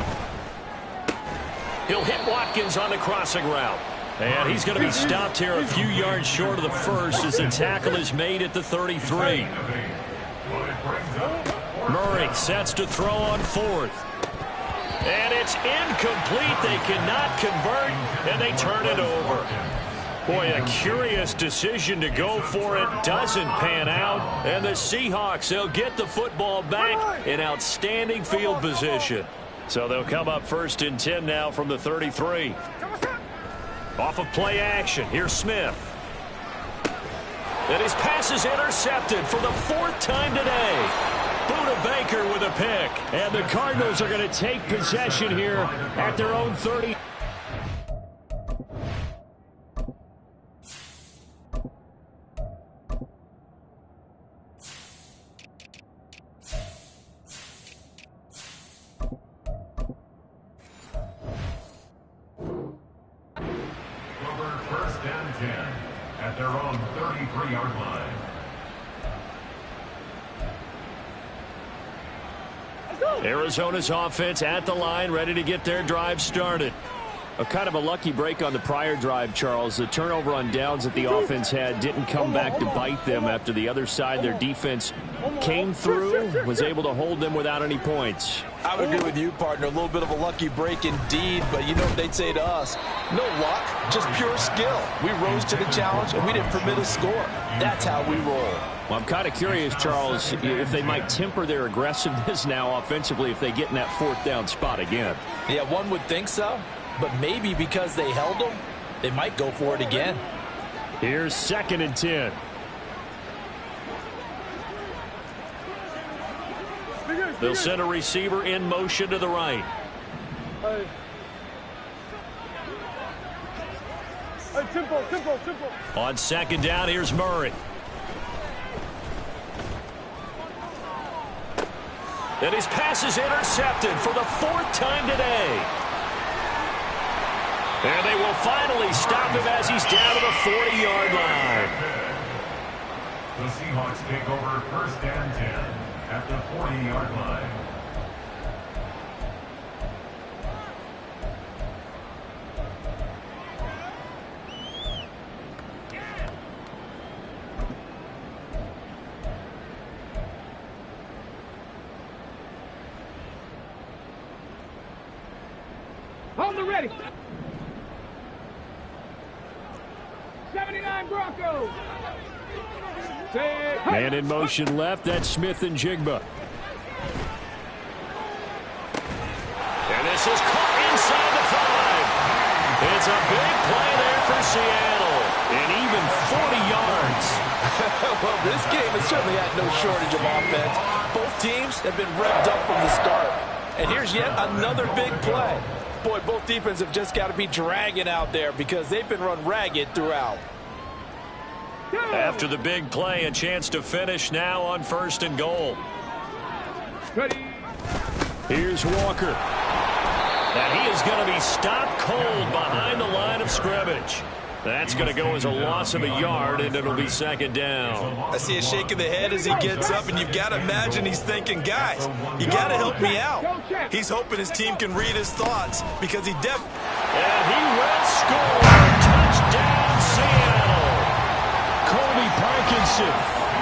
He'll hit Watkins on the crossing route. And he's going to be stopped here a few yards short of the first as the tackle is made at the 33. Murray sets to throw on 4th. And it's incomplete. They cannot convert, and they turn it over. Boy, a curious decision to go for it. Doesn't pan out. And the Seahawks, they'll get the football back in outstanding field position. So they'll come up 1st and 10 now from the 33. Off of play action, here's Smith. And his pass is intercepted for the 4th time today. Buda Baker with a pick. And the Cardinals are going to take possession here at their own 30. At their own 33-yard line. Arizona's offense at the line, ready to get their drive started. A kind of a lucky break on the prior drive, Charles. The turnover on downs that the offense had didn't come back to bite them after the other side. Their defense came through, was able to hold them without any points. I would agree with you, partner. A little bit of a lucky break indeed, but you know what they'd say to us? No luck, just pure skill. We rose to the challenge, and we didn't permit a score. That's how we roll. Well, I'm kind of curious, Charles, if they might temper their aggressiveness now offensively if they get in that 4th down spot again. Yeah, one would think so. But maybe because they held them, they might go for it again. Here's 2nd and 10. They'll send a receiver in motion to the right. Hey, tempo. On second down, here's Murray. And his pass is intercepted for the 4th time today. And they will finally stop him as he's down to the 40-yard line. The Seahawks take over 1st and 10 at the 40-yard line. Hold the ready. 79 Broncos. Man in motion left. That's Smith and Jigba. And this is caught inside the 5. It's a big play there for Seattle. And even 40 yards. Well, this game has certainly had no shortage of offense. Both teams have been revved up from the start. And here's yet another big play. Boy, both defenses have just got to be dragging out there because they've been run ragged throughout. After the big play, a chance to finish now on 1st and goal. Ready. Here's Walker. And he is going to be stopped cold behind the line of scrimmage. That's going to go as a loss of a yard, and it'll be 2nd down. I see a shake of the head as he gets up, and you've got to imagine he's thinking, guys, you got to help me out. He's hoping his team can read his thoughts because he definitely... And he will score. Touchdown, Seattle. Colby Parkinson.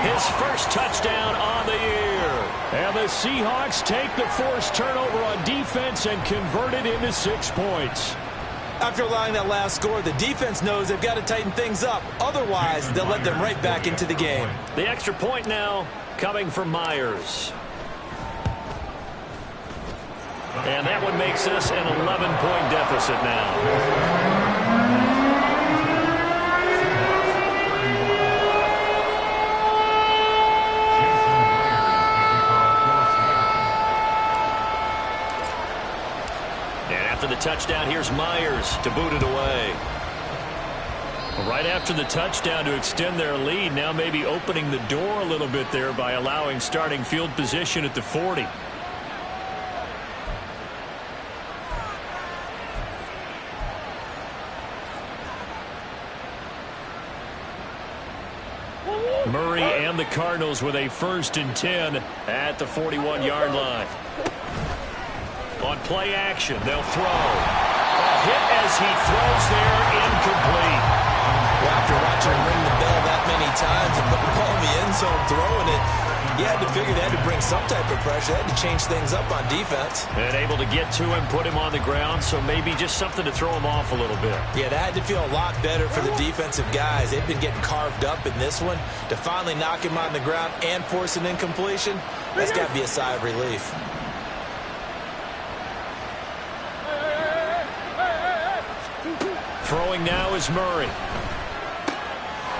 His first touchdown on the year. And the Seahawks take the forced turnover on defense and convert it into 6 points. After allowing that last score, the defense knows they've got to tighten things up. Otherwise, they'll let them right back into the game. The extra point now coming from Myers. And that one makes this an 11-point deficit now. The touchdown, here's Myers to boot it away. Right after the touchdown to extend their lead, now maybe opening the door a little bit there by allowing starting field position at the 40. Murray and the Cardinals with a 1st and 10 at the 41-yard line. On play action, they'll throw. A hit as he throws there, incomplete. Well, after watching him ring the bell that many times and put the ball in the end zone throwing it, you had to figure they had to bring some type of pressure. They had to change things up on defense. And able to get to him, put him on the ground, so maybe just something to throw him off a little bit. Yeah, that had to feel a lot better for the defensive guys. They've been getting carved up in this one. To finally knock him on the ground and force an incompletion, that's got to be a sigh of relief. Throwing now is Murray.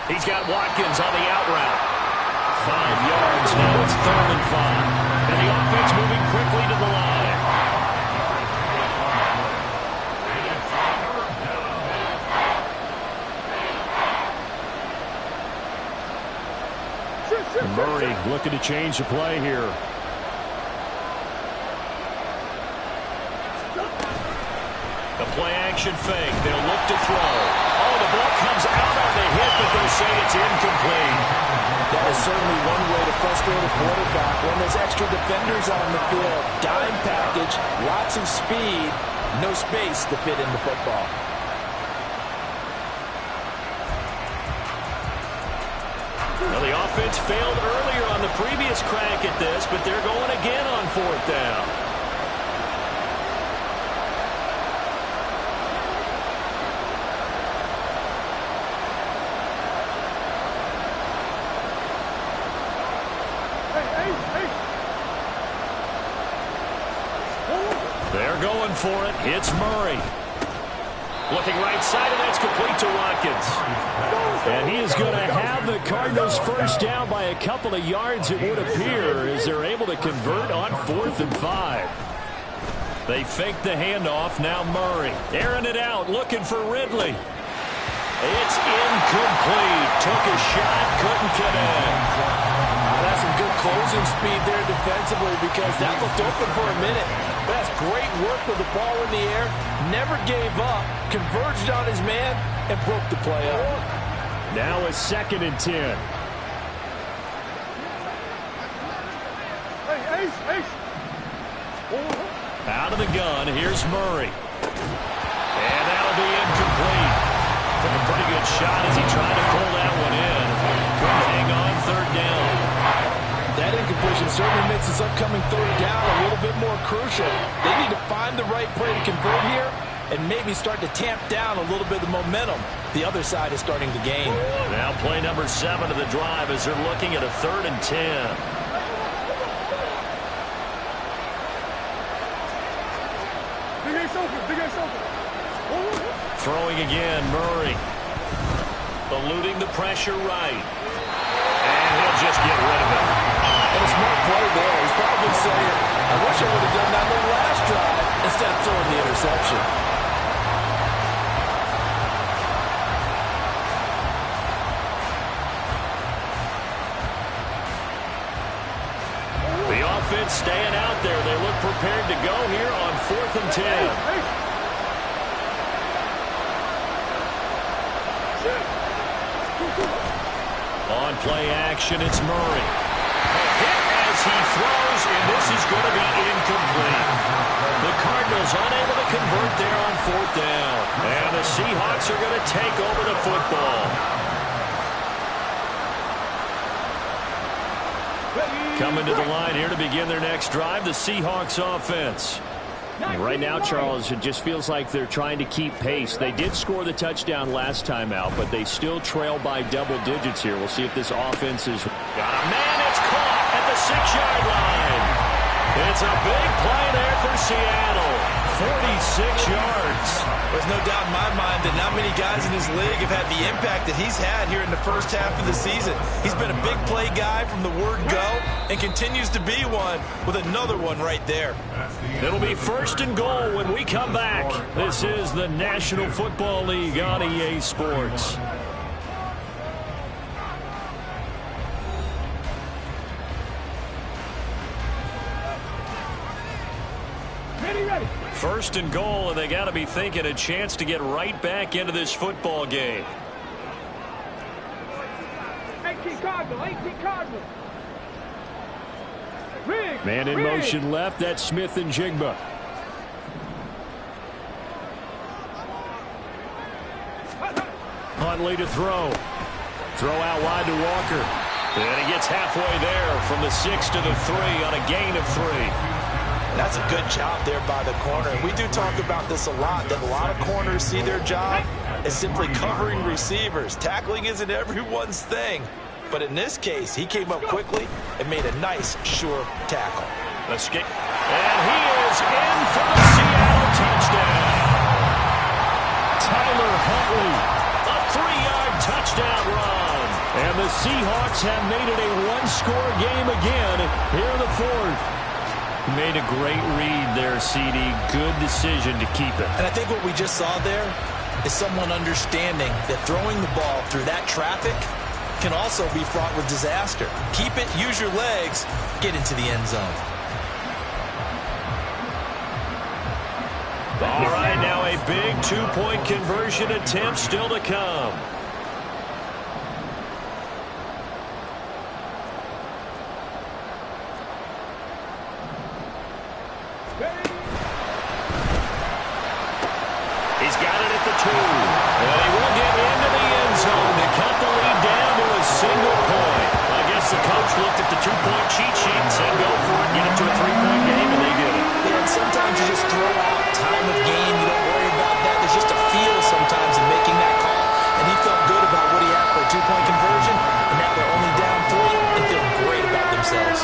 He's got Watkins on the out route. 5 yards now. It's 3rd and 5. And the offense moving quickly to the line. Murray looking to change the play here. The play action fake. They'll look to throw. Oh, the ball comes out on the hit, but they'll say it's incomplete. That is certainly one way to frustrate a quarterback when there's extra defenders on the field. Dime package, lots of speed, no space to fit in the football. Well, the offense failed earlier on the previous crack at this, but they're going again on 4th down. They're going for it. It's Murray. Looking right side, and that's complete to Watkins. And he is going to have the Cardinals first down by a couple of yards, it would appear, as they're able to convert on 4th and 5. They fake the handoff. Now Murray airing it out, looking for Ridley. It's incomplete. Took a shot, couldn't connect. That's some good closing speed there defensively because that looked open for a minute. That's great work with the ball in the air. Never gave up. Converged on his man and broke the play up. Now a 2nd and 10. Ace. Out of the gun, here's Murray. And that'll be incomplete. Took a pretty good shot as he tried to pull that one in. Couldn't hang on 3rd down. That incompletion certainly makes this upcoming 3rd down a little bit more crucial. They need to find the right play to convert here and maybe start to tamp down a little bit of the momentum the other side is starting to gain. Now play number 7 of the drive as they're looking at a 3rd and 10. Big ace open. Throwing again, Murray. Eluding the pressure right. And he'll just get rid of it. And a smart play there. He's probably saying, I wish I would have done that little last drive instead of throwing the interception. The offense staying out there. They look prepared to go here on 4th and 10. On play action, it's Murray. Hit as he throws, and this is going to be incomplete. The Cardinals unable to convert there on 4th down. And the Seahawks are going to take over the football. Coming to the line here to begin their next drive, the Seahawks offense. And right now, Charles, it just feels like they're trying to keep pace. They did score the touchdown last time out, but they still trail by double digits here. We'll see if this offense is... Got a man, it's caught at the 6-yard line. It's a big play there for Seattle. 46 yards. There's no doubt in my mind that not many guys in this league have had the impact that he's had here in the first half of the season. He's been a big play guy from the word go and continues to be one with another one right there. It'll be 1st and goal when we come back. This is the National Football League on EA Sports. Ready. 1st and goal, and they got to be thinking a chance to get right back into this football game. 18 Cardinal. Man in motion left, that's Smith and Jigba. Huntley to throw. Throw out wide to Walker. And he gets halfway there from the 6 to the 3 on a gain of 3. That's a good job there by the corner. We do talk about this a lot, that a lot of corners see their job as simply covering receivers. Tackling isn't everyone's thing. But in this case, he came up quickly and made a nice, sure tackle. Escape. And he is in for the Seattle touchdown. Tyler Huntley. A 3-yard touchdown run. And the Seahawks have made it a one-score game again here in the 4th. Made a great read there, CD. Good decision to keep it. And I think what we just saw there is someone understanding that throwing the ball through that traffic can also be fraught with disaster. Keep it, use your legs, get into the end zone. All right, now a big 2-point conversion attempt still to come. He's got it at the 2. And he will get into the end zone to cut the lead down to a single point. I guess the coach looked at the 2-point cheat sheet and said go for it, get it to a 3-point game, and they did it. Yeah, and sometimes you just throw out time of game. You don't worry about that. There's just a feel sometimes in making that call. And he felt good about what he had for a 2-point conversion. And now they're only down 3 and feel great about themselves.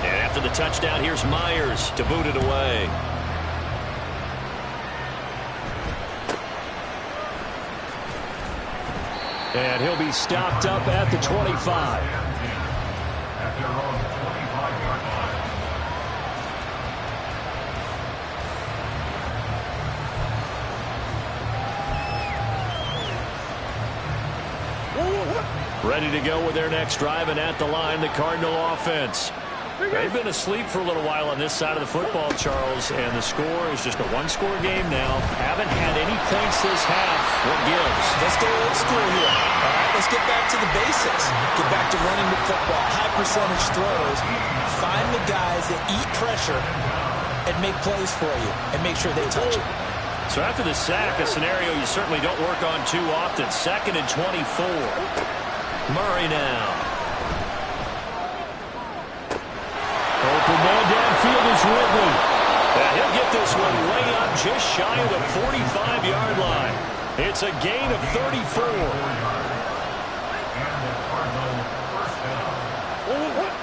And after the touchdown, here's Myers to boot it away. And he'll be stopped up at the 25. At their own 25-yard line. Ready to go with their next drive, and at the line, the Cardinal offense. They've been asleep for a little while on this side of the football, Charles, and the score is just a one-score game now. Haven't had any points this half. What gives? Let's go old school here. All right, let's get back to the basics. Get back to running the football, high percentage throws. Find the guys that eat pressure and make plays for you and make sure they touch it. So after the sack, a scenario you certainly don't work on too often. 2nd and 24. Murray now. Open man downfield is Ridley. And he'll get this one way up just shy of the 45-yard line. It's a gain of 34.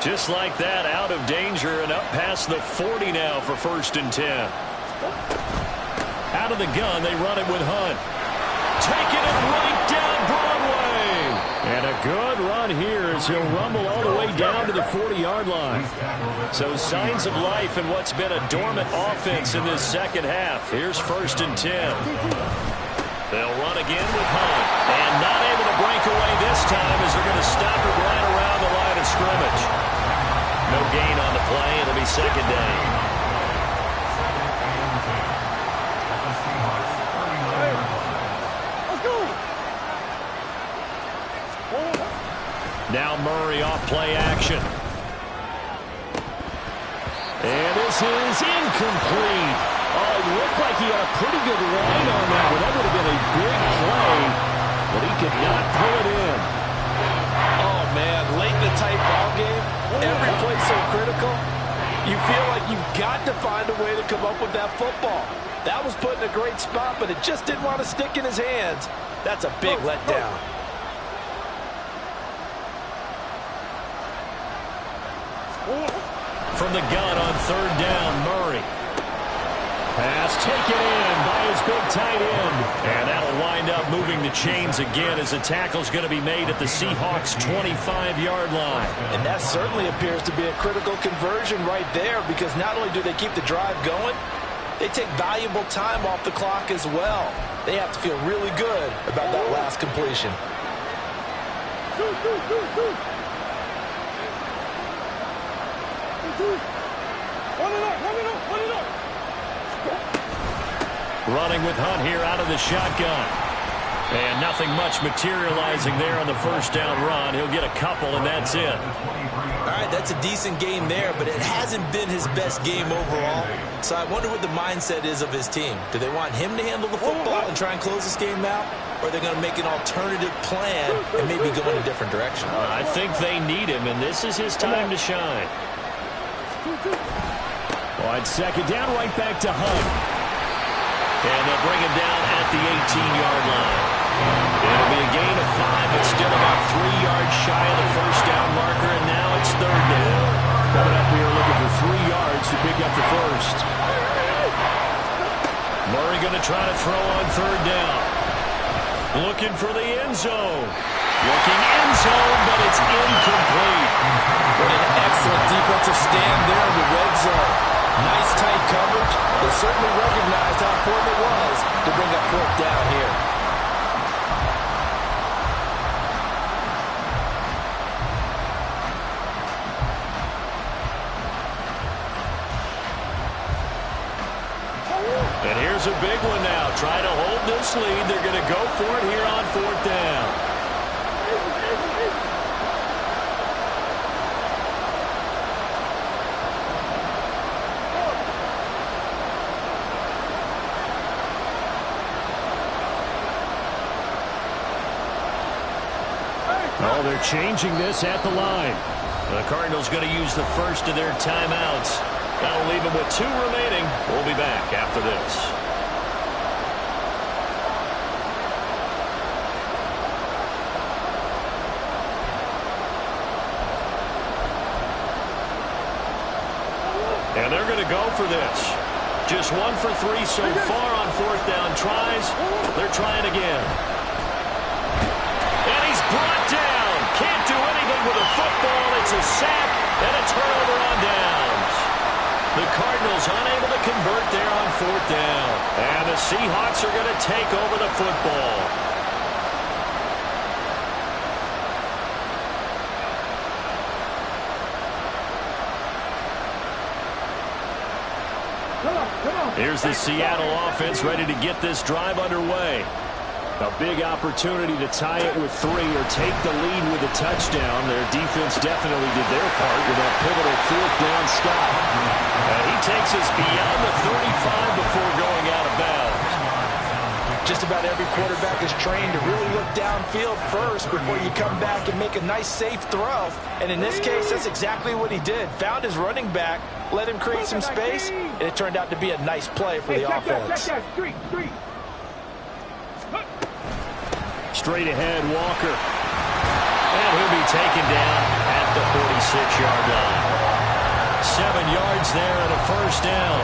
Just like that, out of danger and up past the 40 now for 1st and 10. Out of the gun, they run it with Hunt. Taking it right down Broadway. And a good run here as he'll rumble all the way down to the 40-yard line. So signs of life in what's been a dormant offense in this second half. Here's 1st and 10. They'll run again with Hunt. And not able to break away this time as they're going to stop it right around the line of scrimmage. No gain on the play. It'll be 2nd down. Now Murray off play action. And this is incomplete. Oh, it looked like he had a pretty good line on that one. That would have been a big play, but he could not pull it in. Oh, man, late in the tight ball game, every play so critical. You feel like you've got to find a way to come up with that football. That was put in a great spot, but it just didn't want to stick in his hands. That's a big letdown. From the gun on 3rd down, Murray. Pass taken in by his big tight end. And that'll wind up moving the chains again as the tackle's going to be made at the Seahawks' 25-yard line. And that certainly appears to be a critical conversion right there, because not only do they keep the drive going, they take valuable time off the clock as well. They have to feel really good about that last completion. Running with Hunt here out of the shotgun. And nothing much materializing there on the 1st down run. He'll get a couple, and that's it. All right, that's a decent game there, but it hasn't been his best game overall. So I wonder what the mindset is of his team. Do they want him to handle the football and try and close this game out? Or are they going to make an alternative plan and maybe go in a different direction? I think they need him, and this is his time to shine. On 2nd down, right back to Hunt. And they'll bring him down at the 18-yard line. It'll be a gain of 5, but still about 3 yards shy of the 1st down marker, and now it's 3rd down. Coming up here looking for 3 yards to pick up the 1st. Murray going to try to throw on 3rd down. Looking for the end zone. Looking end zone, but it's incomplete. What an excellent defensive stand there in the red zone. Nice tight coverage. They certainly recognized how important it was to bring up 4th down here. And here's a big one now. Try to hold this lead. They're going to go for it here on 4th down. Oh, they're changing this at the line. The Cardinals going to use the first of their timeouts. That'll leave them with 2 remaining. We'll be back after this. And they're going to go for this. Just 1 for 3 so far on 4th down tries. They're trying again. And The Cardinals unable to convert there on 4th down. And the Seahawks are going to take over the football. Here's the Seattle offense ready to get this drive underway. A big opportunity to tie it with 3 or take the lead with a touchdown. Their defense definitely did their part with that pivotal 4th down stop. And he takes us beyond the 35 before going out of bounds. Just about every quarterback is trained to really look downfield first before you come back and make a nice, safe throw. And in this case, that's exactly what he did. Found his running back, let him create some space, and it turned out to be a nice play for the offense. Check that. Street. Straight ahead, Walker. And he'll be taken down at the 46-yard line. 7 yards there and a 1st down.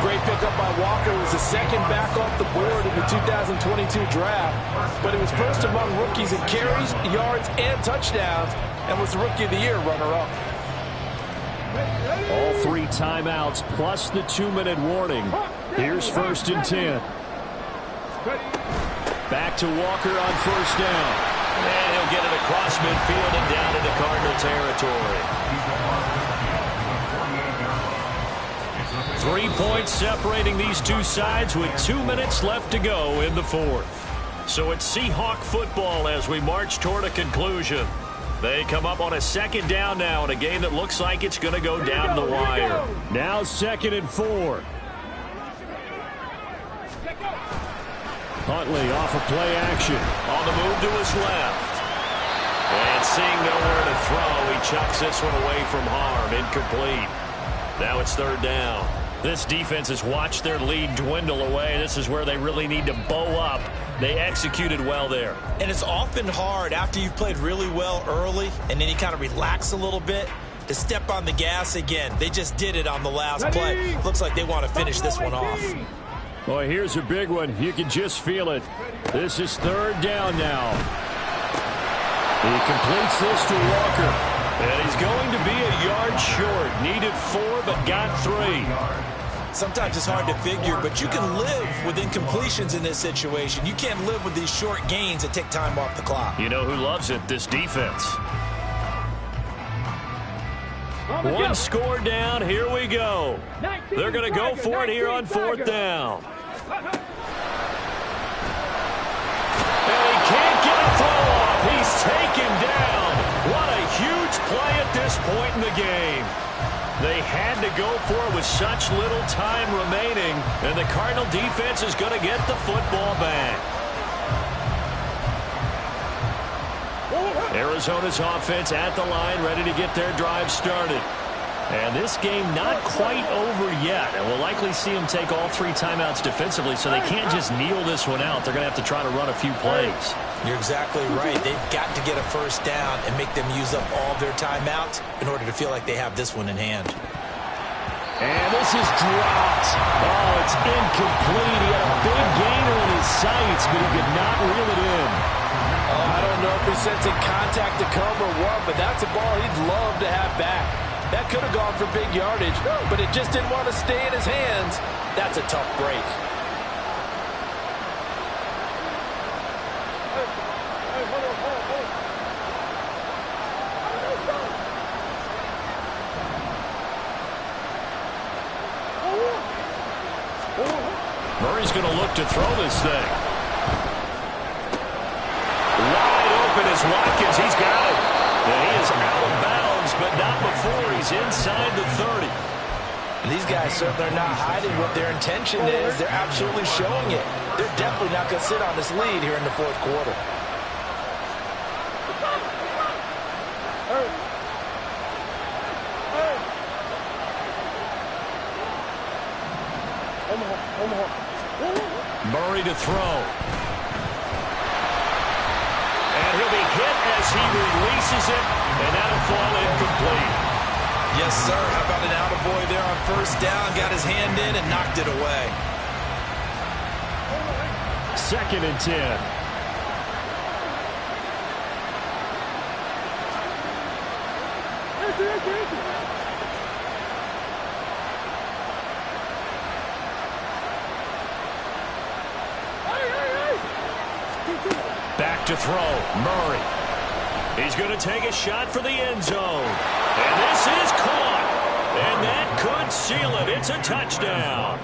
Great pickup by Walker. It was the second back off the board in the 2022 draft. But it was first among rookies in carries, yards, and touchdowns, and was the Rookie of the Year runner-up. All 3 timeouts plus the 2-minute warning. Here's 1st and 10. Back to Walker on 1st down. And he'll get it across midfield and down into Cardinal territory. 3 points separating these two sides with 2 minutes left to go in the 4th. So it's Seahawk football as we march toward a conclusion. They come up on a 2nd down now in a game that looks like it's going to go down the wire. Now 2nd and 4. Huntley off of play action. On the move to his left. And seeing nowhere to throw, he chucks this one away from harm. Incomplete. Now it's 3rd down. This defense has watched their lead dwindle away. This is where they really need to bow up. They executed well there. And it's often hard after you've played really well early and then you kind of relax a little bit to step on the gas again. They just did it on the last play. Looks like they want to finish this one off. Boy, here's a big one. You can just feel it. This is 3rd down now. He completes this to Walker. And he's going to be a yard short. Needed 4, but got 3. Sometimes it's hard to figure, but you can live with incompletions in this situation. You can't live with these short gains that take time off the clock. You know who loves it? This defense. 1 score down. Here we go. They're going to go for it here on 4th down. And he can't get a throw off. He's taken down. What a huge play at this point in the game. They had to go for it with such little time remaining, and the Cardinal defense is going to get the football back. Arizona's offense at the line, ready to get their drive started. And this game not quite over yet, and we'll likely see them take all 3 timeouts defensively, so they can't just kneel this one out. They're going to have to try to run a few plays. You're exactly right. They've got to get a 1st down and make them use up all their timeouts in order to feel like they have this one in hand. And this is dropped. Oh, it's incomplete. He had a big gainer in his sights, but he could not reel it in. I don't know if he's sensing contact to come or what, but that's a ball he'd love to have back. That could have gone for big yardage, but it just didn't want to stay in his hands. That's a tough break. Murray's going to look to throw this thing. Wide open is Watkins. He's got it. And he is out of bounds, but not before he's inside the 30. And these guys certainly are not hiding what their intention is. They're absolutely showing it. They're definitely not going to sit on this lead here in the 4th quarter. Murray to throw. And he'll be hit as he releases it, and that'll fall incomplete. Yes, sir. How about an attaboy there on 1st down? Got his hand in and knocked it away. 2nd and 10. throw. Murray. He's going to take a shot for the end zone. And this is caught. And that could seal it. It's a touchdown.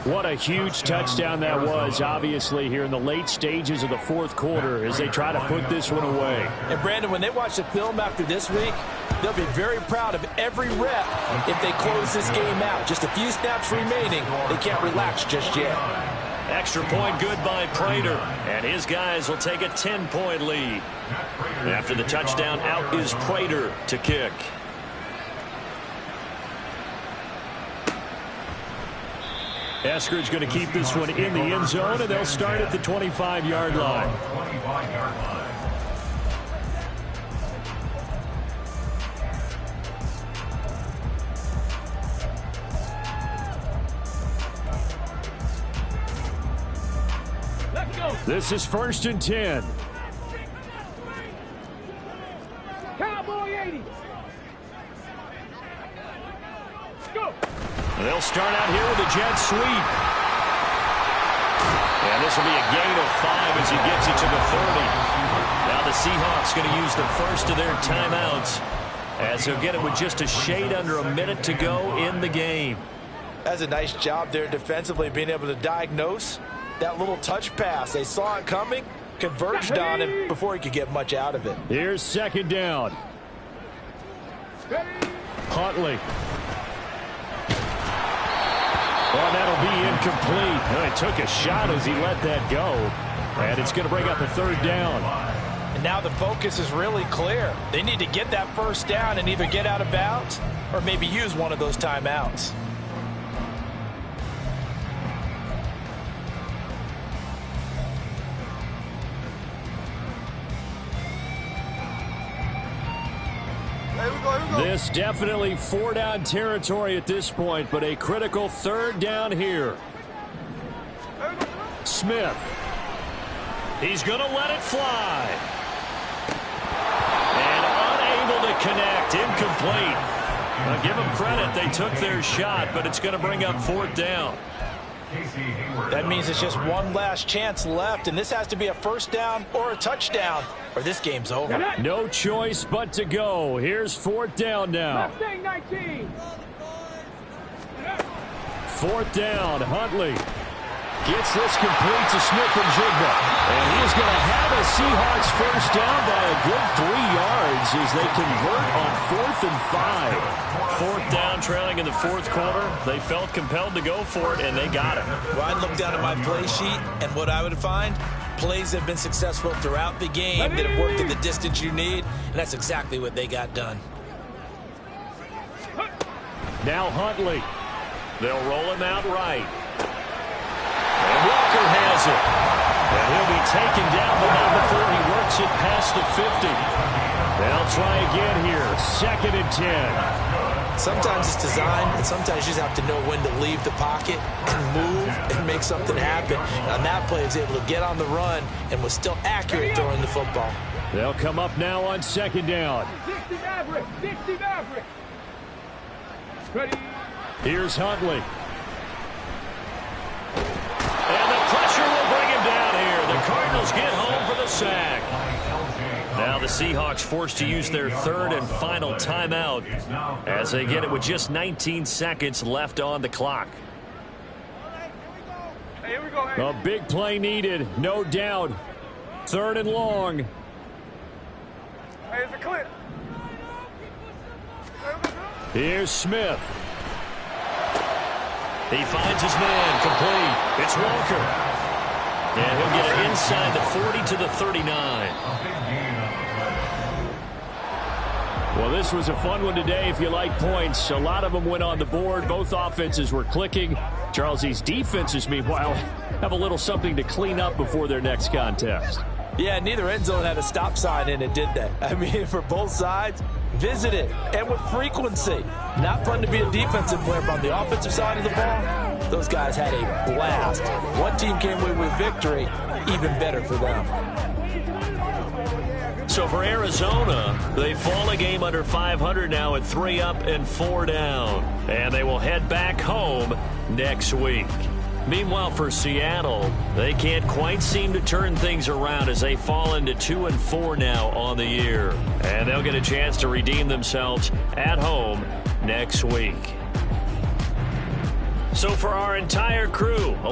What a huge touchdown that was, obviously, here in the late stages of the fourth quarter as they try to put this one away. And, Brandon, when they watch the film after this week, they'll be very proud of every rep if they close this game out. Just a few snaps remaining. They can't relax just yet. Extra point good by Prater. And his guys will take a 10-point lead. After the touchdown, out is Prater to kick. Eskridge going to keep this one in the end zone, and they'll start at the 25-yard line. Let's go. This is 1st and 10. Cowboy 80. Go. They'll start out here with a jet sweep. And this will be a gain of 5 as he gets it to the 30. Now the Seahawks going to use the first of their timeouts as they'll get it with just a shade under a minute to go in the game. That's a nice job there defensively, being able to diagnose that little touch pass. They saw it coming, converged on him before he could get much out of it. Here's 2nd down. Huntley. Oh, that'll be incomplete. He took a shot as he let that go. And it's going to bring up a 3rd down. And now the focus is really clear. They need to get that 1st down and either get out of bounds or maybe use one of those timeouts. This definitely 4-down territory at this point, but a critical 3rd down here. Smith. He's going to let it fly. And unable to connect. Incomplete. Now give them credit. They took their shot, but it's going to bring up 4th down. That means it's just one last chance left, and this has to be a 1st down or a touchdown, or this game's over. No choice but to go. Here's 4th down now. Mustang 19. 4th down, Huntley. Gets this complete to Smith-Njigba. And he's going to have a Seahawks 1st down by a good 3 yards as they convert on 4th and 5. 4th down, trailing in the 4th quarter. They felt compelled to go for it, and they got it. Well, I'd look down at my play sheet, and what I would find, plays have been successful throughout the game that have worked at the distance you need, and that's exactly what they got done. Now Huntley. They'll roll him out right. And Walker has it. And he'll be taken down, but not before he works it past the 50. They'll try again here. 2nd and 10. Sometimes it's designed, and sometimes you just have to know when to leave the pocket and move and make something happen. And on that play, he was able to get on the run and was still accurate throwing the football. They'll come up now on 2nd down. 60 Maverick. 60 Maverick. Ready. Here's Huntley. And the pressure will bring him down here. The Cardinals get home for the sack. Now the Seahawks forced to use their 3rd and final timeout as they get it with just 19 seconds left on the clock. Hey, here we go. Hey. A big play needed, no doubt. 3rd and long. Hey, it's a clip. Here's Smith. He finds his man, complete. It's Walker. And he'll get it inside the 40 to the 39. Well, this was a fun one today if you like points. A lot of them went on the board. Both offenses were clicking. Charles, these defenses, meanwhile, have a little something to clean up before their next contest. Yeah, neither end zone had a stop sign in it, did they? I mean, for both sides, visit it, and with frequency. Not fun to be a defensive player, but on the offensive side of the ball, those guys had a blast. One team came away with victory, even better for them. So for Arizona, they fall a game under 500 now at 3 up and 4 down. And they will head back home next week. Meanwhile, for Seattle, they can't quite seem to turn things around as they fall into 2-4 now on the year. And they'll get a chance to redeem themselves at home next week. So for our entire crew,